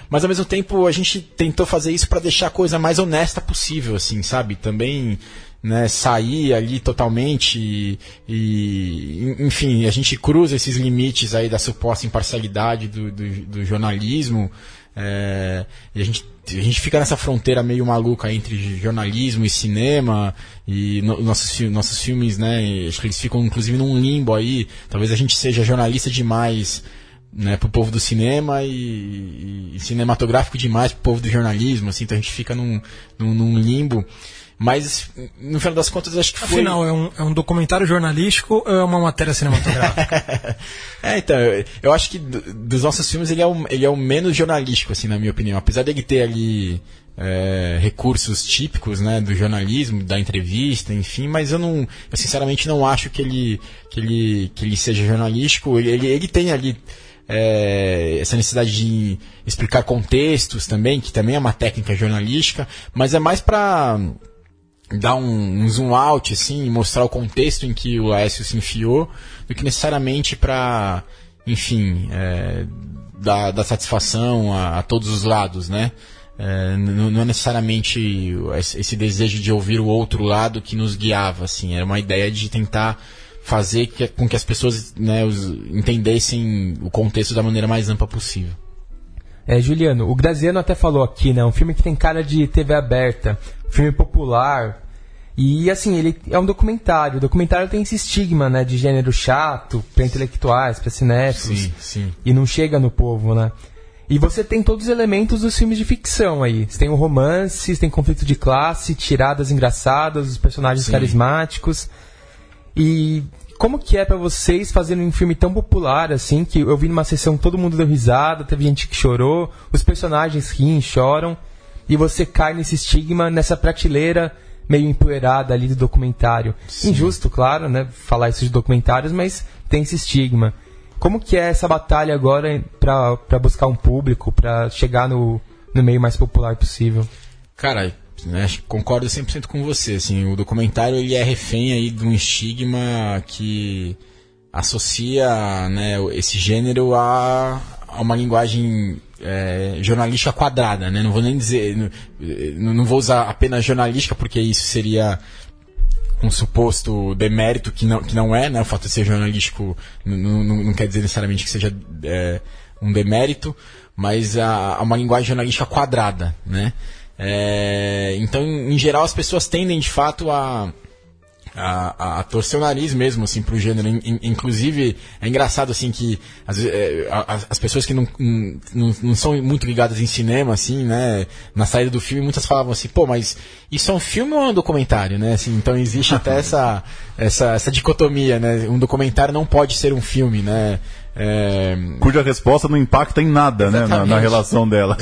Mas ao mesmo tempo a gente tentou fazer isso pra deixar a coisa mais honesta possível, assim, sabe? Também... né, sair ali totalmente e enfim, a gente cruza esses limites aí da suposta imparcialidade do jornalismo, e a gente fica nessa fronteira meio maluca entre jornalismo e cinema, e nossos filmes, né, acho que eles ficam inclusive num limbo aí, talvez a gente seja jornalista demais, né, pro povo do cinema e cinematográfico demais pro povo do jornalismo, assim, então a gente fica num limbo. Mas, no final das contas, acho que foi... Afinal, é um documentário jornalístico ou é uma matéria cinematográfica? Então, eu acho que dos nossos filmes ele é o menos jornalístico, assim, na minha opinião. Apesar de ele ter ali recursos típicos, né, do jornalismo, da entrevista, enfim, mas eu sinceramente não acho que ele seja jornalístico. Ele tem ali... essa necessidade de explicar contextos também, que também é uma técnica jornalística, mas é mais para dar um zoom out, assim, e mostrar o contexto em que o Laércio se enfiou, do que necessariamente para, enfim, dar satisfação a todos os lados, né? Não é necessariamente esse desejo de ouvir o outro lado que nos guiava, assim, era uma ideia de tentar fazer com que as pessoas, né, entendessem o contexto da maneira mais ampla possível. Juliano, o Graziano até falou aqui, né, um filme que tem cara de TV aberta, um filme popular, e assim, ele é um documentário. O documentário tem esse estigma, né, de gênero chato, para intelectuais, para cinéfilos, sim. E não chega no povo, né. E você tem todos os elementos dos filmes de ficção aí. Você tem o romance, você tem conflito de classe, tiradas engraçadas, os personagens carismáticos. E como que é pra vocês fazerem um filme tão popular assim, que eu vi numa sessão todo mundo deu risada, teve gente que chorou, os personagens riem, choram, e você cai nesse estigma, nessa prateleira meio empoeirada ali do documentário. Sim. Injusto, claro, né, falar isso de documentários, mas tem esse estigma. Como que é essa batalha agora pra buscar um público, pra chegar no meio mais popular possível? Cara, concordo 100% com você, assim, o documentário ele é refém aí de um estigma que associa, né, esse gênero a uma linguagem jornalística quadrada, né? Não vou nem dizer, não vou usar apenas jornalística, porque isso seria um suposto demérito que não é, né? O fato de ser jornalístico não quer dizer necessariamente que seja um demérito, mas uma linguagem jornalística quadrada, né? Então, em geral, as pessoas tendem, de fato, a torcer o nariz mesmo, assim, pro gênero. Inclusive, é engraçado, assim, que as pessoas que não são muito ligadas em cinema, assim, né, na saída do filme, muitas falavam assim, mas isso é um filme ou é um documentário, né? Assim, então existe até essa dicotomia, né? Um documentário não pode ser um filme, né? Cuja resposta não impacta em nada, né, na relação dela.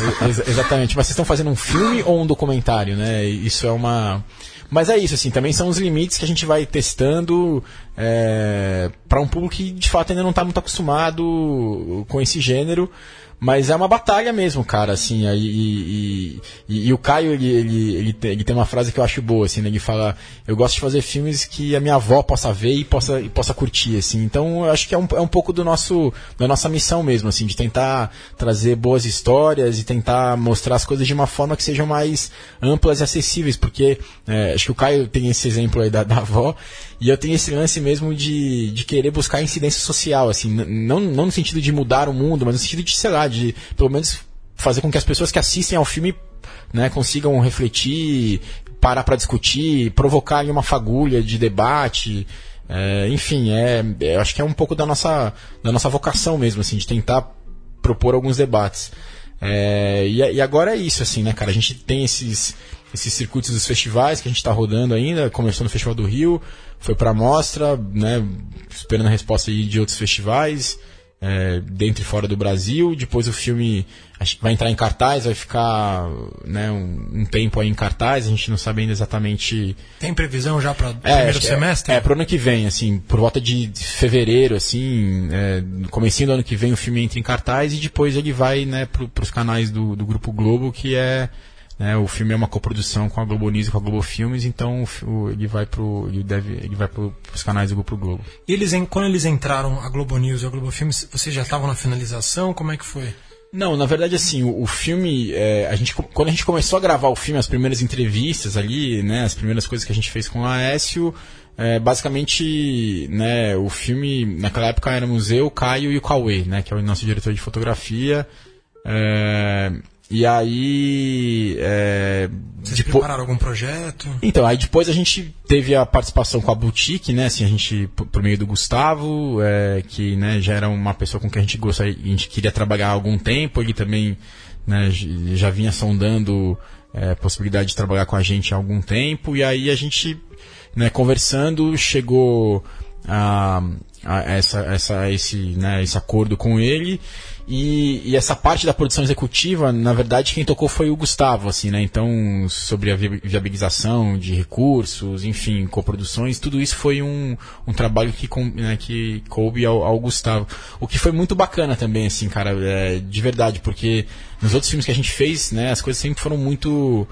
Exatamente, mas vocês estão fazendo um filme ou um documentário, né? Isso é uma... Mas é isso, assim, também são os limites que a gente vai testando para um público que de fato ainda não está muito acostumado com esse gênero. Mas é uma batalha mesmo, cara, assim, e o Caio, ele tem uma frase que eu acho boa, assim, né? Ele fala, eu gosto de fazer filmes que a minha avó possa ver e possa curtir, assim, então eu acho que é um pouco da nossa missão mesmo, assim, de tentar trazer boas histórias e tentar mostrar as coisas de uma forma que sejam mais amplas e acessíveis, porque acho que o Caio tem esse exemplo aí da avó, e eu tenho esse lance mesmo de querer buscar incidência social, assim, não no sentido de mudar o mundo, mas no sentido de, sei lá, de pelo menos fazer com que as pessoas que assistem ao filme, né, consigam refletir, parar para discutir, provocar ali uma fagulha de debate, enfim, eu acho que é um pouco da nossa vocação mesmo, assim, de tentar propor alguns debates. E agora é isso, assim, né, cara, a gente tem esses circuitos dos festivais que a gente está rodando ainda, começou no Festival do Rio, foi para a mostra, né, esperando a resposta aí de outros festivais, dentro e fora do Brasil. Depois o filme acho que vai entrar em cartaz, vai ficar, né, um tempo aí em cartaz, a gente não sabe ainda exatamente. Tem previsão já para o primeiro semestre? Para o ano que vem, assim, por volta de fevereiro, assim, no comecinho do ano que vem o filme entra em cartaz e depois ele vai, né, para os canais do Grupo Globo, que o filme é uma coprodução com a Globo News e com a Globo Filmes, então ele vai para os canais do Grupo Globo. E quando eles entraram, a Globo News e a Globo Filmes, vocês já estavam na finalização? Como é que foi? Não, na verdade, assim, o filme, quando a gente começou a gravar o filme, as primeiras entrevistas ali, né, as primeiras coisas que a gente fez com o Aécio, basicamente, né, o filme, naquela época éramos eu, o Caio e o Cauê, né, que é o nosso diretor de fotografia. E aí... Vocês prepararam algum projeto? Então, aí depois a gente teve a participação com a Boutique, né? Assim, a gente, por meio do Gustavo, que, né, já era uma pessoa com quem a gente queria trabalhar há algum tempo. Ele também, né, já vinha sondando a possibilidade de trabalhar com a gente há algum tempo. E aí a gente, né, conversando, chegou a esse acordo com ele. E essa parte da produção executiva, na verdade, quem tocou foi o Gustavo, assim, né? Então, sobre a viabilização de recursos, enfim, coproduções, tudo isso foi um trabalho que coube ao Gustavo. O que foi muito bacana também, assim, cara, de verdade, porque nos outros filmes que a gente fez, né, as coisas sempre foram muito...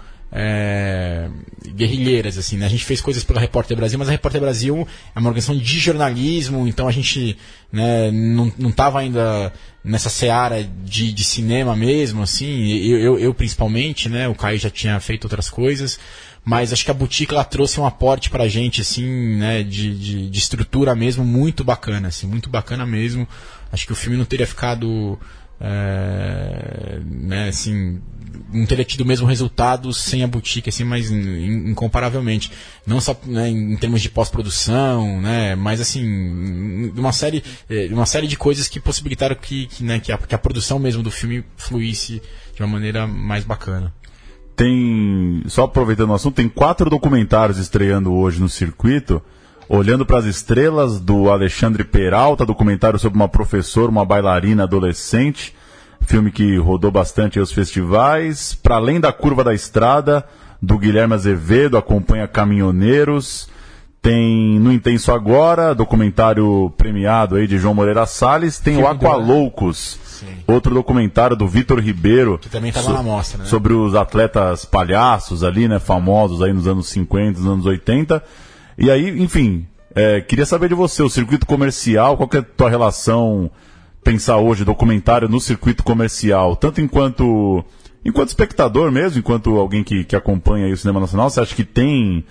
guerrilheiras, assim, né? A gente fez coisas pela Repórter Brasil, mas a Repórter Brasil é uma organização de jornalismo, então a gente, né, não estava ainda nessa seara de cinema mesmo, assim, eu principalmente, né? O Caio já tinha feito outras coisas, mas acho que a Boutique, ela trouxe um aporte pra gente, assim, né, de estrutura mesmo, muito bacana, assim, muito bacana mesmo. Acho que o filme não teria ficado... né, assim, não teria tido o mesmo resultado sem a Boutique, assim, mas incomparavelmente, não só, né, em termos de pós-produção, né, mas assim, uma série de coisas que possibilitaram que a produção mesmo do filme fluísse de uma maneira mais bacana. Só aproveitando o assunto, tem 4 documentários estreando hoje no circuito. Olhando para as Estrelas, do Alexandre Peralta, documentário sobre uma professora, uma bailarina adolescente, filme que rodou bastante aos festivais. Para Além da Curva da Estrada, do Guilherme Azevedo, acompanha caminhoneiros. Tem No Intenso Agora, documentário premiado aí de João Moreira Salles. Tem o Aqualoucos, outro documentário do Vitor Ribeiro, que também estava na mostra, né? Sobre os atletas palhaços ali, né, famosos aí nos anos 50, nos anos 80. E aí, enfim, queria saber de você, o circuito comercial, qual que é a tua relação, pensar hoje documentário no circuito comercial, tanto enquanto espectador mesmo, enquanto alguém que acompanha aí o cinema nacional, você acha que tem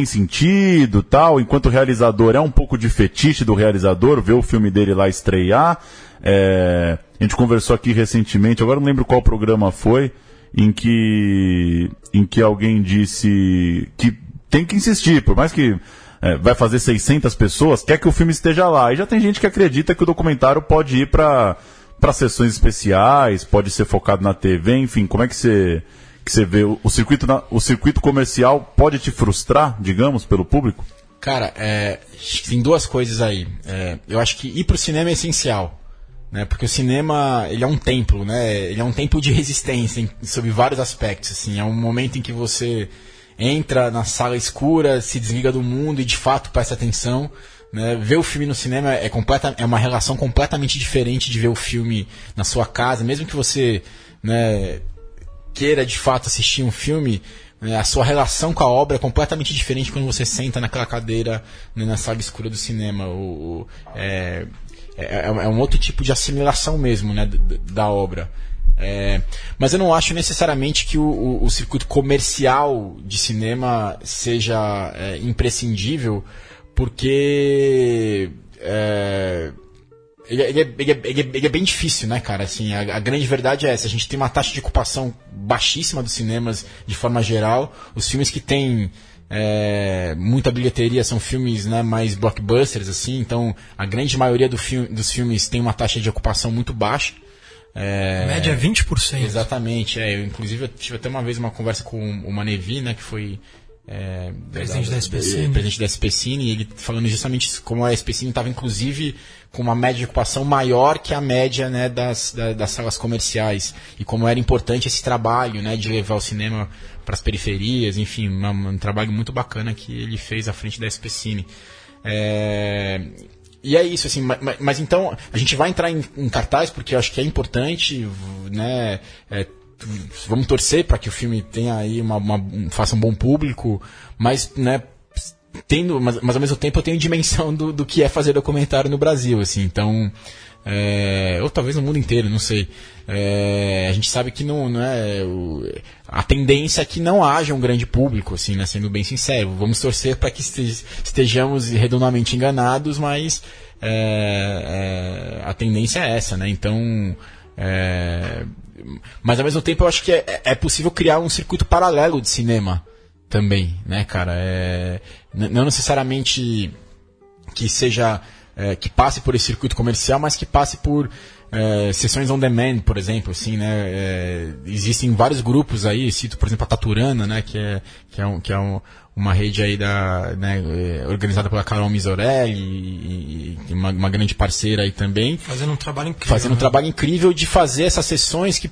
sentido, tal, enquanto realizador, é um pouco de fetiche do realizador, ver o filme dele lá estrear? A gente conversou aqui recentemente, agora não lembro qual programa foi, em que alguém disse que tem que insistir, por mais que vai fazer 600 pessoas, quer que o filme esteja lá. E já tem gente que acredita que o documentário pode ir para sessões especiais, pode ser focado na TV, enfim, como é que você vê o circuito comercial pode te frustrar, digamos, pelo público? Cara, tem 2 coisas aí. Eu acho que ir pro cinema é essencial, né? Porque o cinema, ele é um templo, né? Ele é um templo de resistência sob vários aspectos, assim. É um momento em que você entra na sala escura, se desliga do mundo e de fato presta atenção. Né? Ver o filme no cinema é uma relação completamente diferente de ver o filme na sua casa. Mesmo que você, né, queira de fato assistir um filme, né, a sua relação com a obra é completamente diferente quando você senta naquela cadeira, né, na sala escura do cinema. É um outro tipo de assimilação mesmo, né, da obra. Mas eu não acho necessariamente que o circuito comercial de cinema seja imprescindível, porque ele é bem difícil, né, cara? Assim, a grande verdade é essa. A gente tem uma taxa de ocupação baixíssima dos cinemas de forma geral. Os filmes que têm muita bilheteria são filmes, né, mais blockbusters, assim. Então, a grande maioria dos filmes tem uma taxa de ocupação muito baixa. Média é 20%. Exatamente. Inclusive, eu tive até uma vez uma conversa com o Manevi, né, que foi presidente da SPCine. Presidente da SPCine, e ele falando justamente como a SPCine estava, inclusive, com uma média de ocupação maior que a média, né, das salas comerciais, e como era importante esse trabalho, né, de levar o cinema para as periferias, enfim, um trabalho muito bacana que ele fez à frente da SPCine. E é isso, assim, mas então a gente vai entrar em cartaz porque eu acho que é importante, né? Vamos torcer para que o filme tenha aí faça um bom público, mas, né, mas ao mesmo tempo eu tenho dimensão do que é fazer documentário no Brasil, assim, então, ou talvez no mundo inteiro, não sei. A gente sabe que não é a tendência é que não haja um grande público, assim, né, sendo bem sincero. Vamos torcer para que estejamos redondamente enganados, mas a tendência é essa, né? Então, mas ao mesmo tempo eu acho que é possível criar um circuito paralelo de cinema também, né, cara? Não necessariamente que seja que passe por esse circuito comercial, mas que passe por sessões on demand, por exemplo, assim, né? Existem vários grupos aí, cito, por exemplo, a Taturana, né, que é uma rede aí organizada pela Carol Misorelli, e uma grande parceira aí também. Fazendo um trabalho incrível. Fazendo um trabalho incrível de fazer essas sessões que,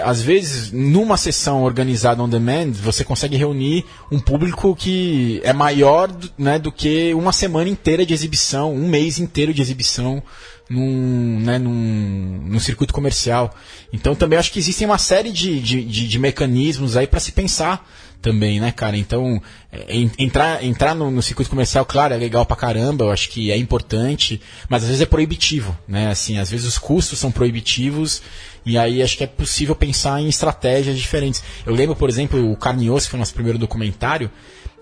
às vezes, numa sessão organizada on demand, você consegue reunir um público que é maior, né, do que uma semana inteira de exibição, um mês inteiro de exibição num circuito comercial. Então também acho que existem uma série de mecanismos aí para se pensar também, né, cara? Então, entrar no circuito comercial, claro, é legal pra caramba, eu acho que é importante, mas às vezes é proibitivo, né? Assim, às vezes os custos são proibitivos, e aí acho que é possível pensar em estratégias diferentes. Eu lembro, por exemplo, o Carne e Osso, que foi o nosso primeiro documentário.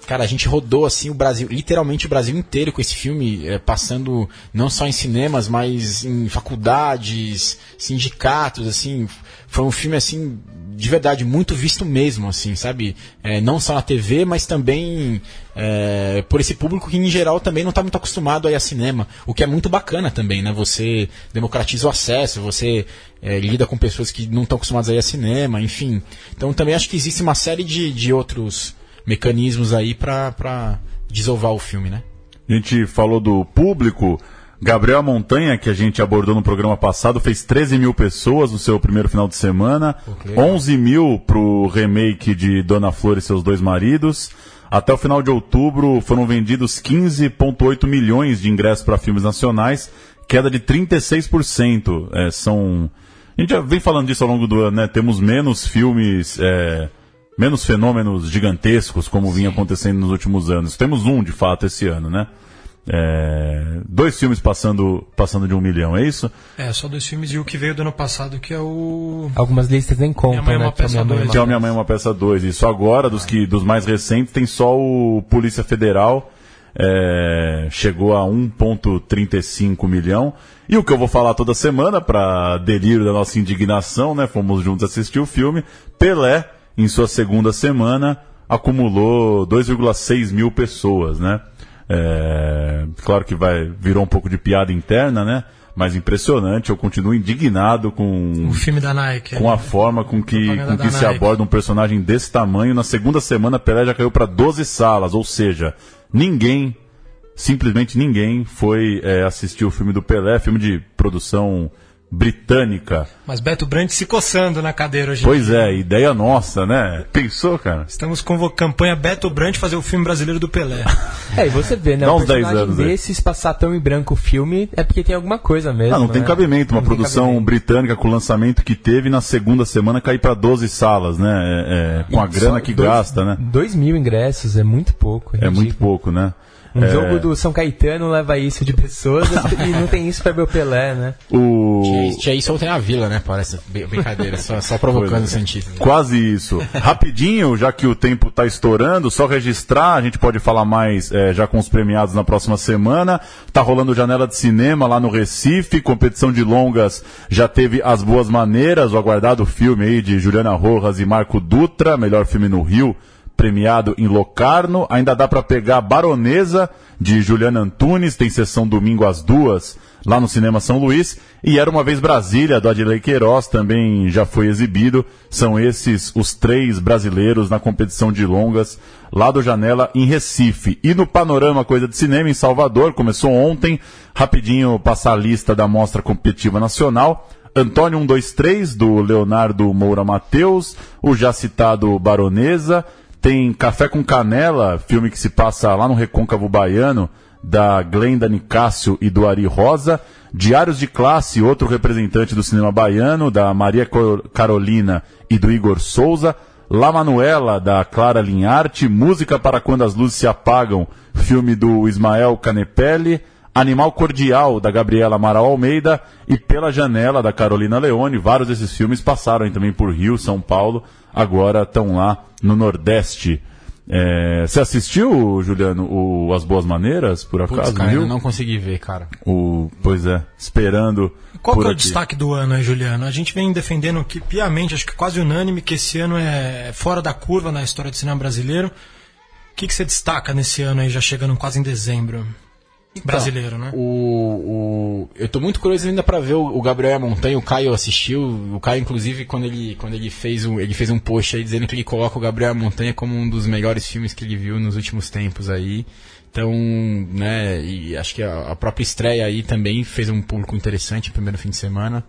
Cara, a gente rodou, assim, o Brasil, literalmente o Brasil inteiro com esse filme, passando não só em cinemas, mas em faculdades, sindicatos, assim. Foi um filme, assim, de verdade, muito visto mesmo, assim, sabe? Não só na TV, mas também por esse público que, em geral, também não está muito acostumado a ir a cinema. O que é muito bacana também, né? Você democratiza o acesso, você lida com pessoas que não estão acostumadas a ir a cinema, enfim. Então, também acho que existe uma série de outros mecanismos aí para desovar o filme, né? A gente falou do público. Gabriel Montanha, que a gente abordou no programa passado, fez 13 mil pessoas no seu primeiro final de semana, 11 mil pro remake de Dona Flor e Seus Dois Maridos. Até o final de outubro foram vendidos 15,8 milhões de ingressos para filmes nacionais, queda de 36%. A gente já vem falando disso ao longo do ano, né? Temos menos filmes, menos fenômenos gigantescos, como vinha acontecendo nos últimos anos. Temos de fato, esse ano, né? 2 filmes passando de 1 milhão, é isso? Só 2 filmes, e o que veio do ano passado, que é o... Algumas listas nem contam, Minha Mãe é uma Peça 2. Que é o Minha Mãe é uma Peça 2. Isso agora, dos mais recentes, tem só o Polícia Federal, chegou a 1,35 milhão. E o que eu vou falar toda semana, para delírio da nossa indignação, né? Fomos juntos assistir o filme. Pelé, em sua segunda semana, acumulou 2,6 mil pessoas, né? Claro que virou um pouco de piada interna, né? Mas impressionante, eu continuo indignado com o filme da Nike, com a forma com que se aborda um personagem desse tamanho. Na segunda semana, Pelé já caiu para 12 salas, ou seja, simplesmente ninguém foi assistir o filme do Pelé, filme de produção britânica. Mas Beto Brandt se coçando na cadeira hoje. Pois é, ideia nossa, né? Pensou, cara? Estamos com campanha Beto Brandt fazer o filme brasileiro do Pelé. E você vê, né? Dá Um uns 10 personagem anos, desses passar tão em branco o filme é porque tem alguma coisa mesmo. Não tem né? cabimento. Uma Não tem produção cabimento. britânica com o lançamento que teve na segunda semana cair para 12 salas, né? Com a grana que gasta, né? 2.000 ingressos é muito pouco. É muito pouco, né? Um jogo do São Caetano leva isso de pessoas e não tem isso pra ver o Pelé, né? Tinha isso ontem na Vila, né? Parece brincadeira, só provocando o sentido. Quase isso. Rapidinho, já que o tempo tá estourando, só registrar, a gente pode falar mais já com os premiados na próxima semana. Tá rolando Janela de Cinema lá no Recife, competição de longas já teve As Boas Maneiras, o aguardado filme aí de Juliana Rojas e Marco Dutra, melhor filme no Rio, premiado em Locarno. Ainda dá para pegar Baronesa, de Juliana Antunes, tem sessão domingo às 2, lá no Cinema São Luís. E Era Uma Vez Brasília, do Adilei Queiroz, também já foi exibido. São esses os 3 brasileiros na competição de longas, lá do Janela, em Recife. E no Panorama Coisa de Cinema, em Salvador, começou ontem. Rapidinho passar a lista da Mostra Competitiva Nacional. Antônio 123, do Leonardo Moura Mateus, o já citado Baronesa. Tem Café com Canela, filme que se passa lá no Recôncavo Baiano, da Glenda Nicásio e do Ari Rosa. Diários de Classe, outro representante do cinema baiano, da Maria Carolina e do Igor Souza. La Manuela, da Clara Linharte. Música para Quando as Luzes se Apagam, filme do Ismael Canepelli. Animal Cordial, da Gabriela Amaral Almeida. E Pela Janela, da Carolina Leone. Vários desses filmes passaram também por Rio, São Paulo, agora estão lá no Nordeste. Você assistiu, Juliano, As Boas Maneiras, por acaso? Putz, cara, viu? eu não consegui ver, cara. Pois é, esperando. Qual que é o aqui. destaque do ano aí, Juliano? A gente vem defendendo que, piamente, acho que quase unânime, que esse ano é fora da curva na história do cinema brasileiro. O que você destaca nesse ano aí, já chegando quase em dezembro? Brasileiro, né? Eu tô muito curioso ainda pra ver o Gabriel e a Montanha. O Caio assistiu. O Caio, inclusive, quando ele fez um post aí dizendo que ele coloca o Gabriel e a Montanha como um dos melhores filmes que ele viu nos últimos tempos aí. Então, né, e acho que a própria estreia aí também fez um público interessante no primeiro fim de semana.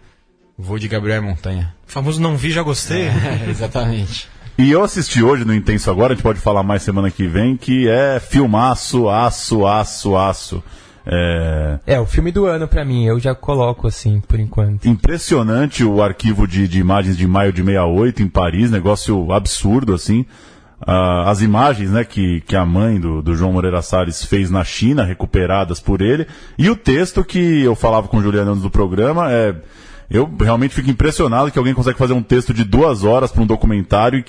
Vou de Gabriel e a Montanha. O famoso não vi, já gostei. Exatamente. E eu assisti hoje no Intenso Agora, a gente pode falar mais semana que vem, que é filmaço, aço. O filme do ano pra mim, eu já coloco assim, por enquanto. Impressionante o arquivo de imagens de maio de 68 em Paris, negócio absurdo, assim. As imagens, né, que a mãe do João Moreira Salles fez na China, recuperadas por ele, e o texto que eu falava com o Juliano antes do programa eu realmente fico impressionado que alguém consegue fazer um texto de 2 horas para um documentário e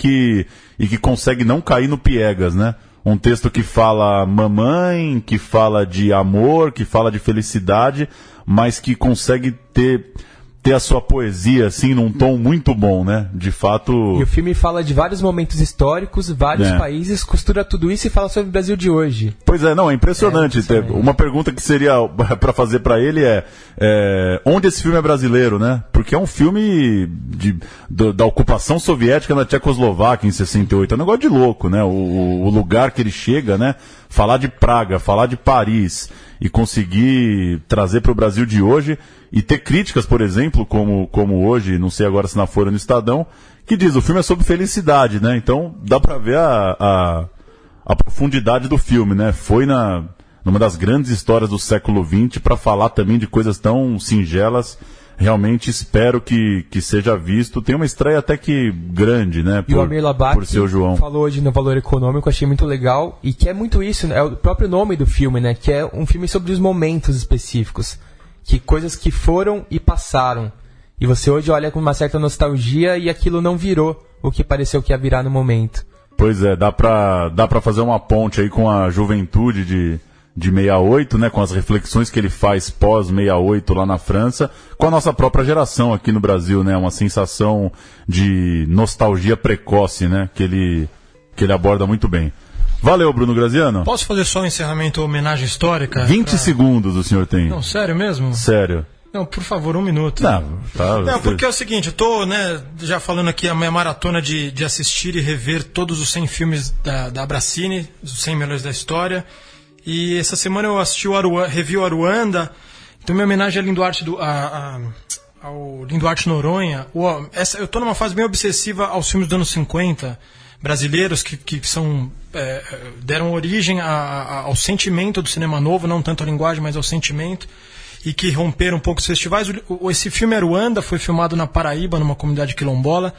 que consegue não cair no piegas, né? Um texto que fala mamãe, que fala de amor, que fala de felicidade, mas que consegue ter a sua poesia, assim, num tom muito bom, né? De fato... E o filme fala de vários momentos históricos, vários países, costura tudo isso e fala sobre o Brasil de hoje. Pois é, não, é impressionante. Uma pergunta que seria para fazer para ele onde esse filme é brasileiro, né? Porque é um filme da ocupação soviética na Tchecoslováquia em 68. É um negócio de louco, né? O lugar que ele chega, né? Falar de Praga, falar de Paris e conseguir trazer para o Brasil de hoje e ter críticas, por exemplo, como hoje, não sei agora se na Folha ou no Estadão, que diz o filme é sobre felicidade, né? Então dá para ver a profundidade do filme, né? Foi numa das grandes histórias do século XX para falar também de coisas tão singelas. Realmente espero que seja visto. Tem uma estreia até que grande, né? E o Amir Labak por seu João falou hoje no Valor Econômico, achei muito legal. E que é muito isso, né? É o próprio nome do filme, né? Que é um filme sobre os momentos específicos. Que coisas que foram e passaram. E você hoje olha com uma certa nostalgia e aquilo não virou o que pareceu que ia virar no momento. Pois é, dá pra fazer uma ponte aí com a juventude de 68, né, com as reflexões que ele faz pós 68 lá na França, com a nossa própria geração aqui no Brasil, né, uma sensação de nostalgia precoce, né, que ele aborda muito bem. Valeu, Bruno Graziano. Posso fazer só um encerramento, homenagem histórica? 20 segundos o senhor tem. Não, sério mesmo? Sério. Não, por favor, 1 minuto. Não, porque é o seguinte, eu tô, né, já falando aqui a minha maratona de assistir e rever todos os 100 filmes da Abracine, os 100 melhores da história. E essa semana eu assisti revi o Aruanda. Então minha homenagem a Lindo Arte ao Linduarte Noronha, eu tô numa fase bem obsessiva aos filmes dos anos 50, brasileiros, que são, deram origem ao sentimento do cinema novo, não tanto a linguagem, mas ao sentimento, e que romperam um pouco os festivais. Esse filme Aruanda foi filmado na Paraíba, numa comunidade quilombola,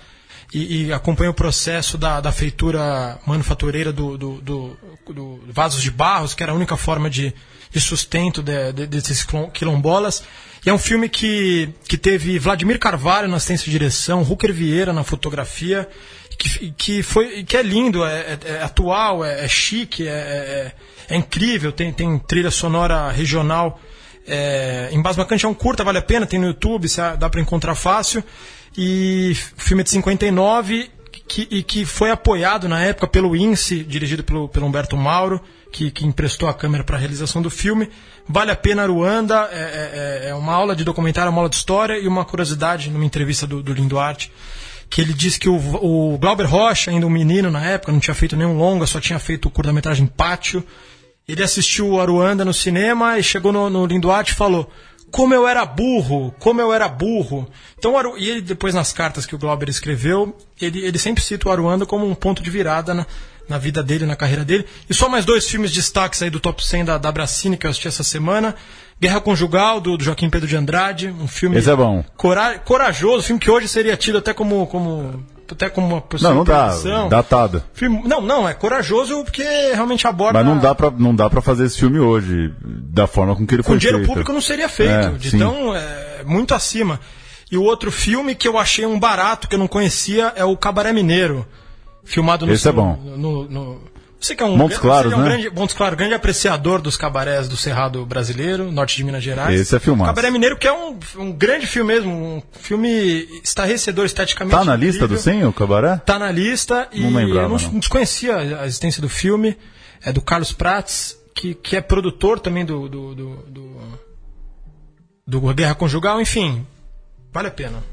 e acompanha o processo da feitura manufatureira do vasos de barros, que era a única forma de sustento desses quilombolas. E é um filme que teve Vladimir Carvalho na assistência de direção, Rúker Vieira na fotografia, que é lindo, é atual, é chique, é incrível, tem trilha sonora regional embasbacante. É um curta, vale a pena, tem no YouTube, dá para encontrar fácil. E o filme é de 59 que foi apoiado na época pelo INSE, dirigido pelo Humberto Mauro, que emprestou a câmera para a realização do filme. Vale a pena. Aruanda é uma aula de documentário, uma aula de história. E uma curiosidade, numa entrevista do Linduarte, que ele disse que o Glauber Rocha, ainda um menino na época, não tinha feito nenhum longa, só tinha feito curta-metragem Pátio. Ele assistiu Aruanda no cinema e chegou no Linduarte e falou: como eu era burro, como eu era burro. Então, e ele, depois, nas cartas que o Glauber escreveu, ele sempre cita o Aruanda como um ponto de virada na vida dele, na carreira dele. E só mais 2 filmes destaques aí do top 100 da Bracini, que eu assisti essa semana. Guerra Conjugal, do Joaquim Pedro de Andrade, um filme... Esse é bom. Corajoso, filme que hoje seria tido até como uma pessoa não dá, datado. Filme, não, é corajoso porque realmente aborda... Mas não dá pra fazer esse filme hoje, da forma com que ele foi feito. Com dinheiro público não seria feito, então é muito acima. E o outro filme que eu achei um barato, que eu não conhecia, é o Cabaré Mineiro, filmado no... Esse é bom. Você que é Montes Claros, né? Montes Claros, grande apreciador dos cabarés do Cerrado brasileiro, norte de Minas Gerais. Esse é filmado. Cabaré Mineiro, que é um grande filme mesmo, um filme estarrecedor esteticamente. Tá na lista do 100, o Cabaré? Tá na lista, e não lembrava, eu não desconhecia a existência do filme. É do Carlos Prats, que é produtor também do Guerra Conjugal, enfim, vale a pena.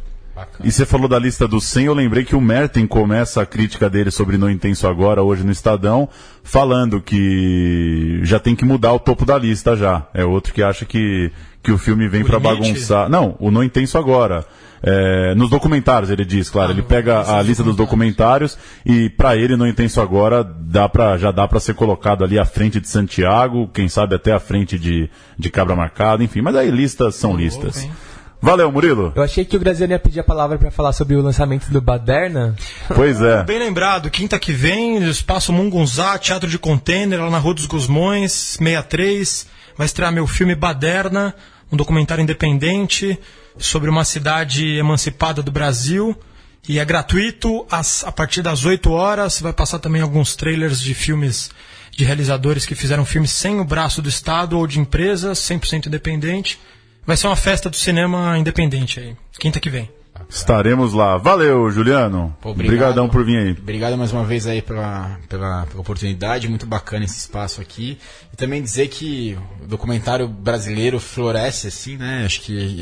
E você falou da lista dos 100, eu lembrei que o Merten começa a crítica dele sobre No Intenso Agora, hoje no Estadão, falando que já tem que mudar o topo da lista já. É outro que acha que o filme vem pra bagunçar. Não, o No Intenso Agora. Nos documentários, ele diz, claro, ele pega a lista dos documentários e pra ele No Intenso Agora já dá pra ser colocado ali à frente de Santiago, quem sabe até à frente de Cabra Marcada, enfim, mas aí listas são listas. Valeu, Murilo. Eu achei que o Graziano ia pedir a palavra para falar sobre o lançamento do Baderna. Pois é. Bem lembrado, quinta que vem, Espaço Mungunzá, Teatro de Container, lá na Rua dos Gusmões, 63. Vai estrear meu filme Baderna, um documentário independente sobre uma cidade emancipada do Brasil. E é gratuito a partir das 8 horas. Vai passar também alguns trailers de filmes de realizadores que fizeram filmes sem o braço do Estado ou de empresas, 100% independente. Vai ser uma festa do cinema independente aí, quinta que vem. Estaremos lá. Valeu, Juliano. Obrigadão por vir aí. Obrigado mais uma vez aí pela oportunidade, muito bacana esse espaço aqui. E também dizer que o documentário brasileiro floresce, assim, né? Acho que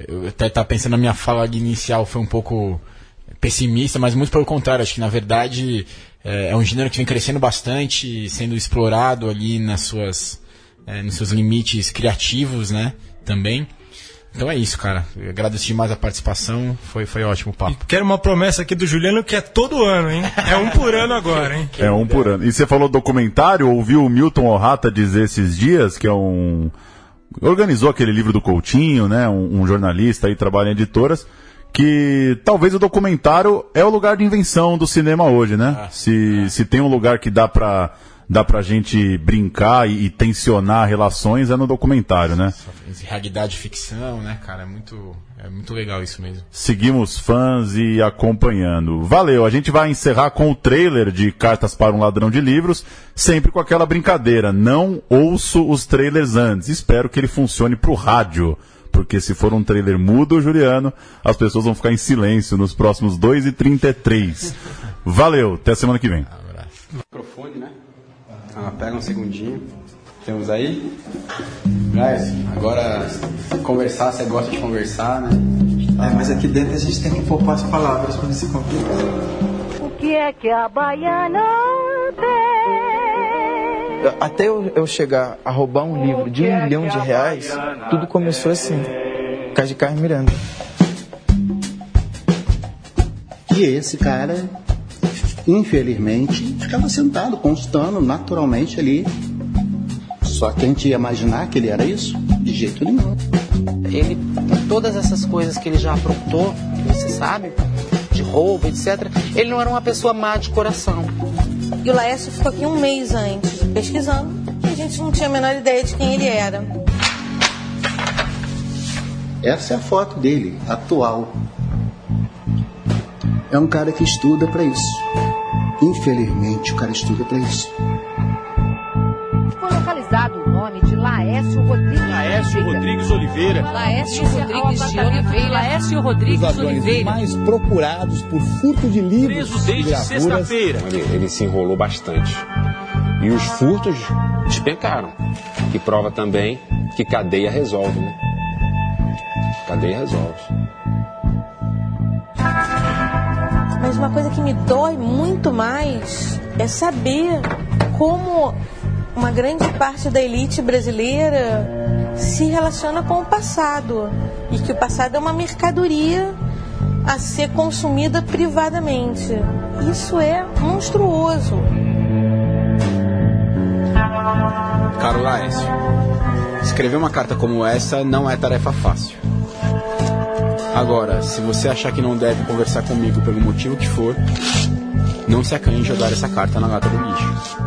eu até estava pensando na minha fala inicial, foi um pouco pessimista, mas muito pelo contrário. Acho que, na verdade, é um gênero que vem crescendo bastante, sendo explorado ali nos seus limites criativos, né? Também. Então é isso, cara. Eu agradeço demais a participação. Foi ótimo o papo. E quero uma promessa aqui do Juliano que é todo ano, hein? É um por ano agora, hein? É um por ano. E você falou documentário, ouviu o Milton Orrata dizer esses dias, que é organizou aquele livro do Coutinho, né? Um jornalista aí, trabalha em editoras, que talvez o documentário é o lugar de invenção do cinema hoje, né? Se tem um lugar que dá pra gente brincar e tensionar relações, é no documentário, né? Realidade e ficção, né, cara? É muito legal isso mesmo. Seguimos fãs e acompanhando. Valeu, a gente vai encerrar com o trailer de Cartas para um Ladrão de Livros, sempre com aquela brincadeira. Não ouço os trailers antes, espero que ele funcione pro rádio. Porque se for um trailer mudo, Juliano, as pessoas vão ficar em silêncio nos próximos 2h33. Valeu, até semana que vem. Microfone, né? Pega um segundinho. Temos aí. Guys, agora conversar, você gosta de conversar, né? Mas aqui dentro a gente tem que poupar as palavras para não se complicar. O que é que a baiana tem? Até eu chegar a roubar um livro de R$1 milhão, tudo começou assim. casa de Carmen Miranda. E esse cara, infelizmente, ficava sentado, constando naturalmente ali. Só que a gente ia imaginar que ele era isso? De jeito nenhum. Ele, com todas essas coisas que ele já aprontou, que você sabe, de roubo, etc., ele não era uma pessoa má de coração. E o Laércio ficou aqui um mês antes, pesquisando, e a gente não tinha a menor ideia de quem ele era. Essa é a foto dele, atual. É um cara que estuda para isso. Infelizmente, o cara estuda para isso. Foi localizado o nome de Laércio Rodrigues. Laércio Rodrigues Oliveira. Laércio Rodrigues de Oliveira. Laércio Rodrigues Oliveira. Mais procurados por furto de livros. Preso desde sexta-feira. Ele se enrolou bastante. E os furtos despencaram. E prova também que cadeia resolve, né? Cadeia resolve. Mas uma coisa que me dói muito mais é saber como uma grande parte da elite brasileira se relaciona com o passado. E que o passado é uma mercadoria a ser consumida privadamente. Isso é monstruoso. Caro Laércio, escrever uma carta como essa não é tarefa fácil. Agora, se você achar que não deve conversar comigo pelo motivo que for, não se acanhe em jogar essa carta na lata do lixo.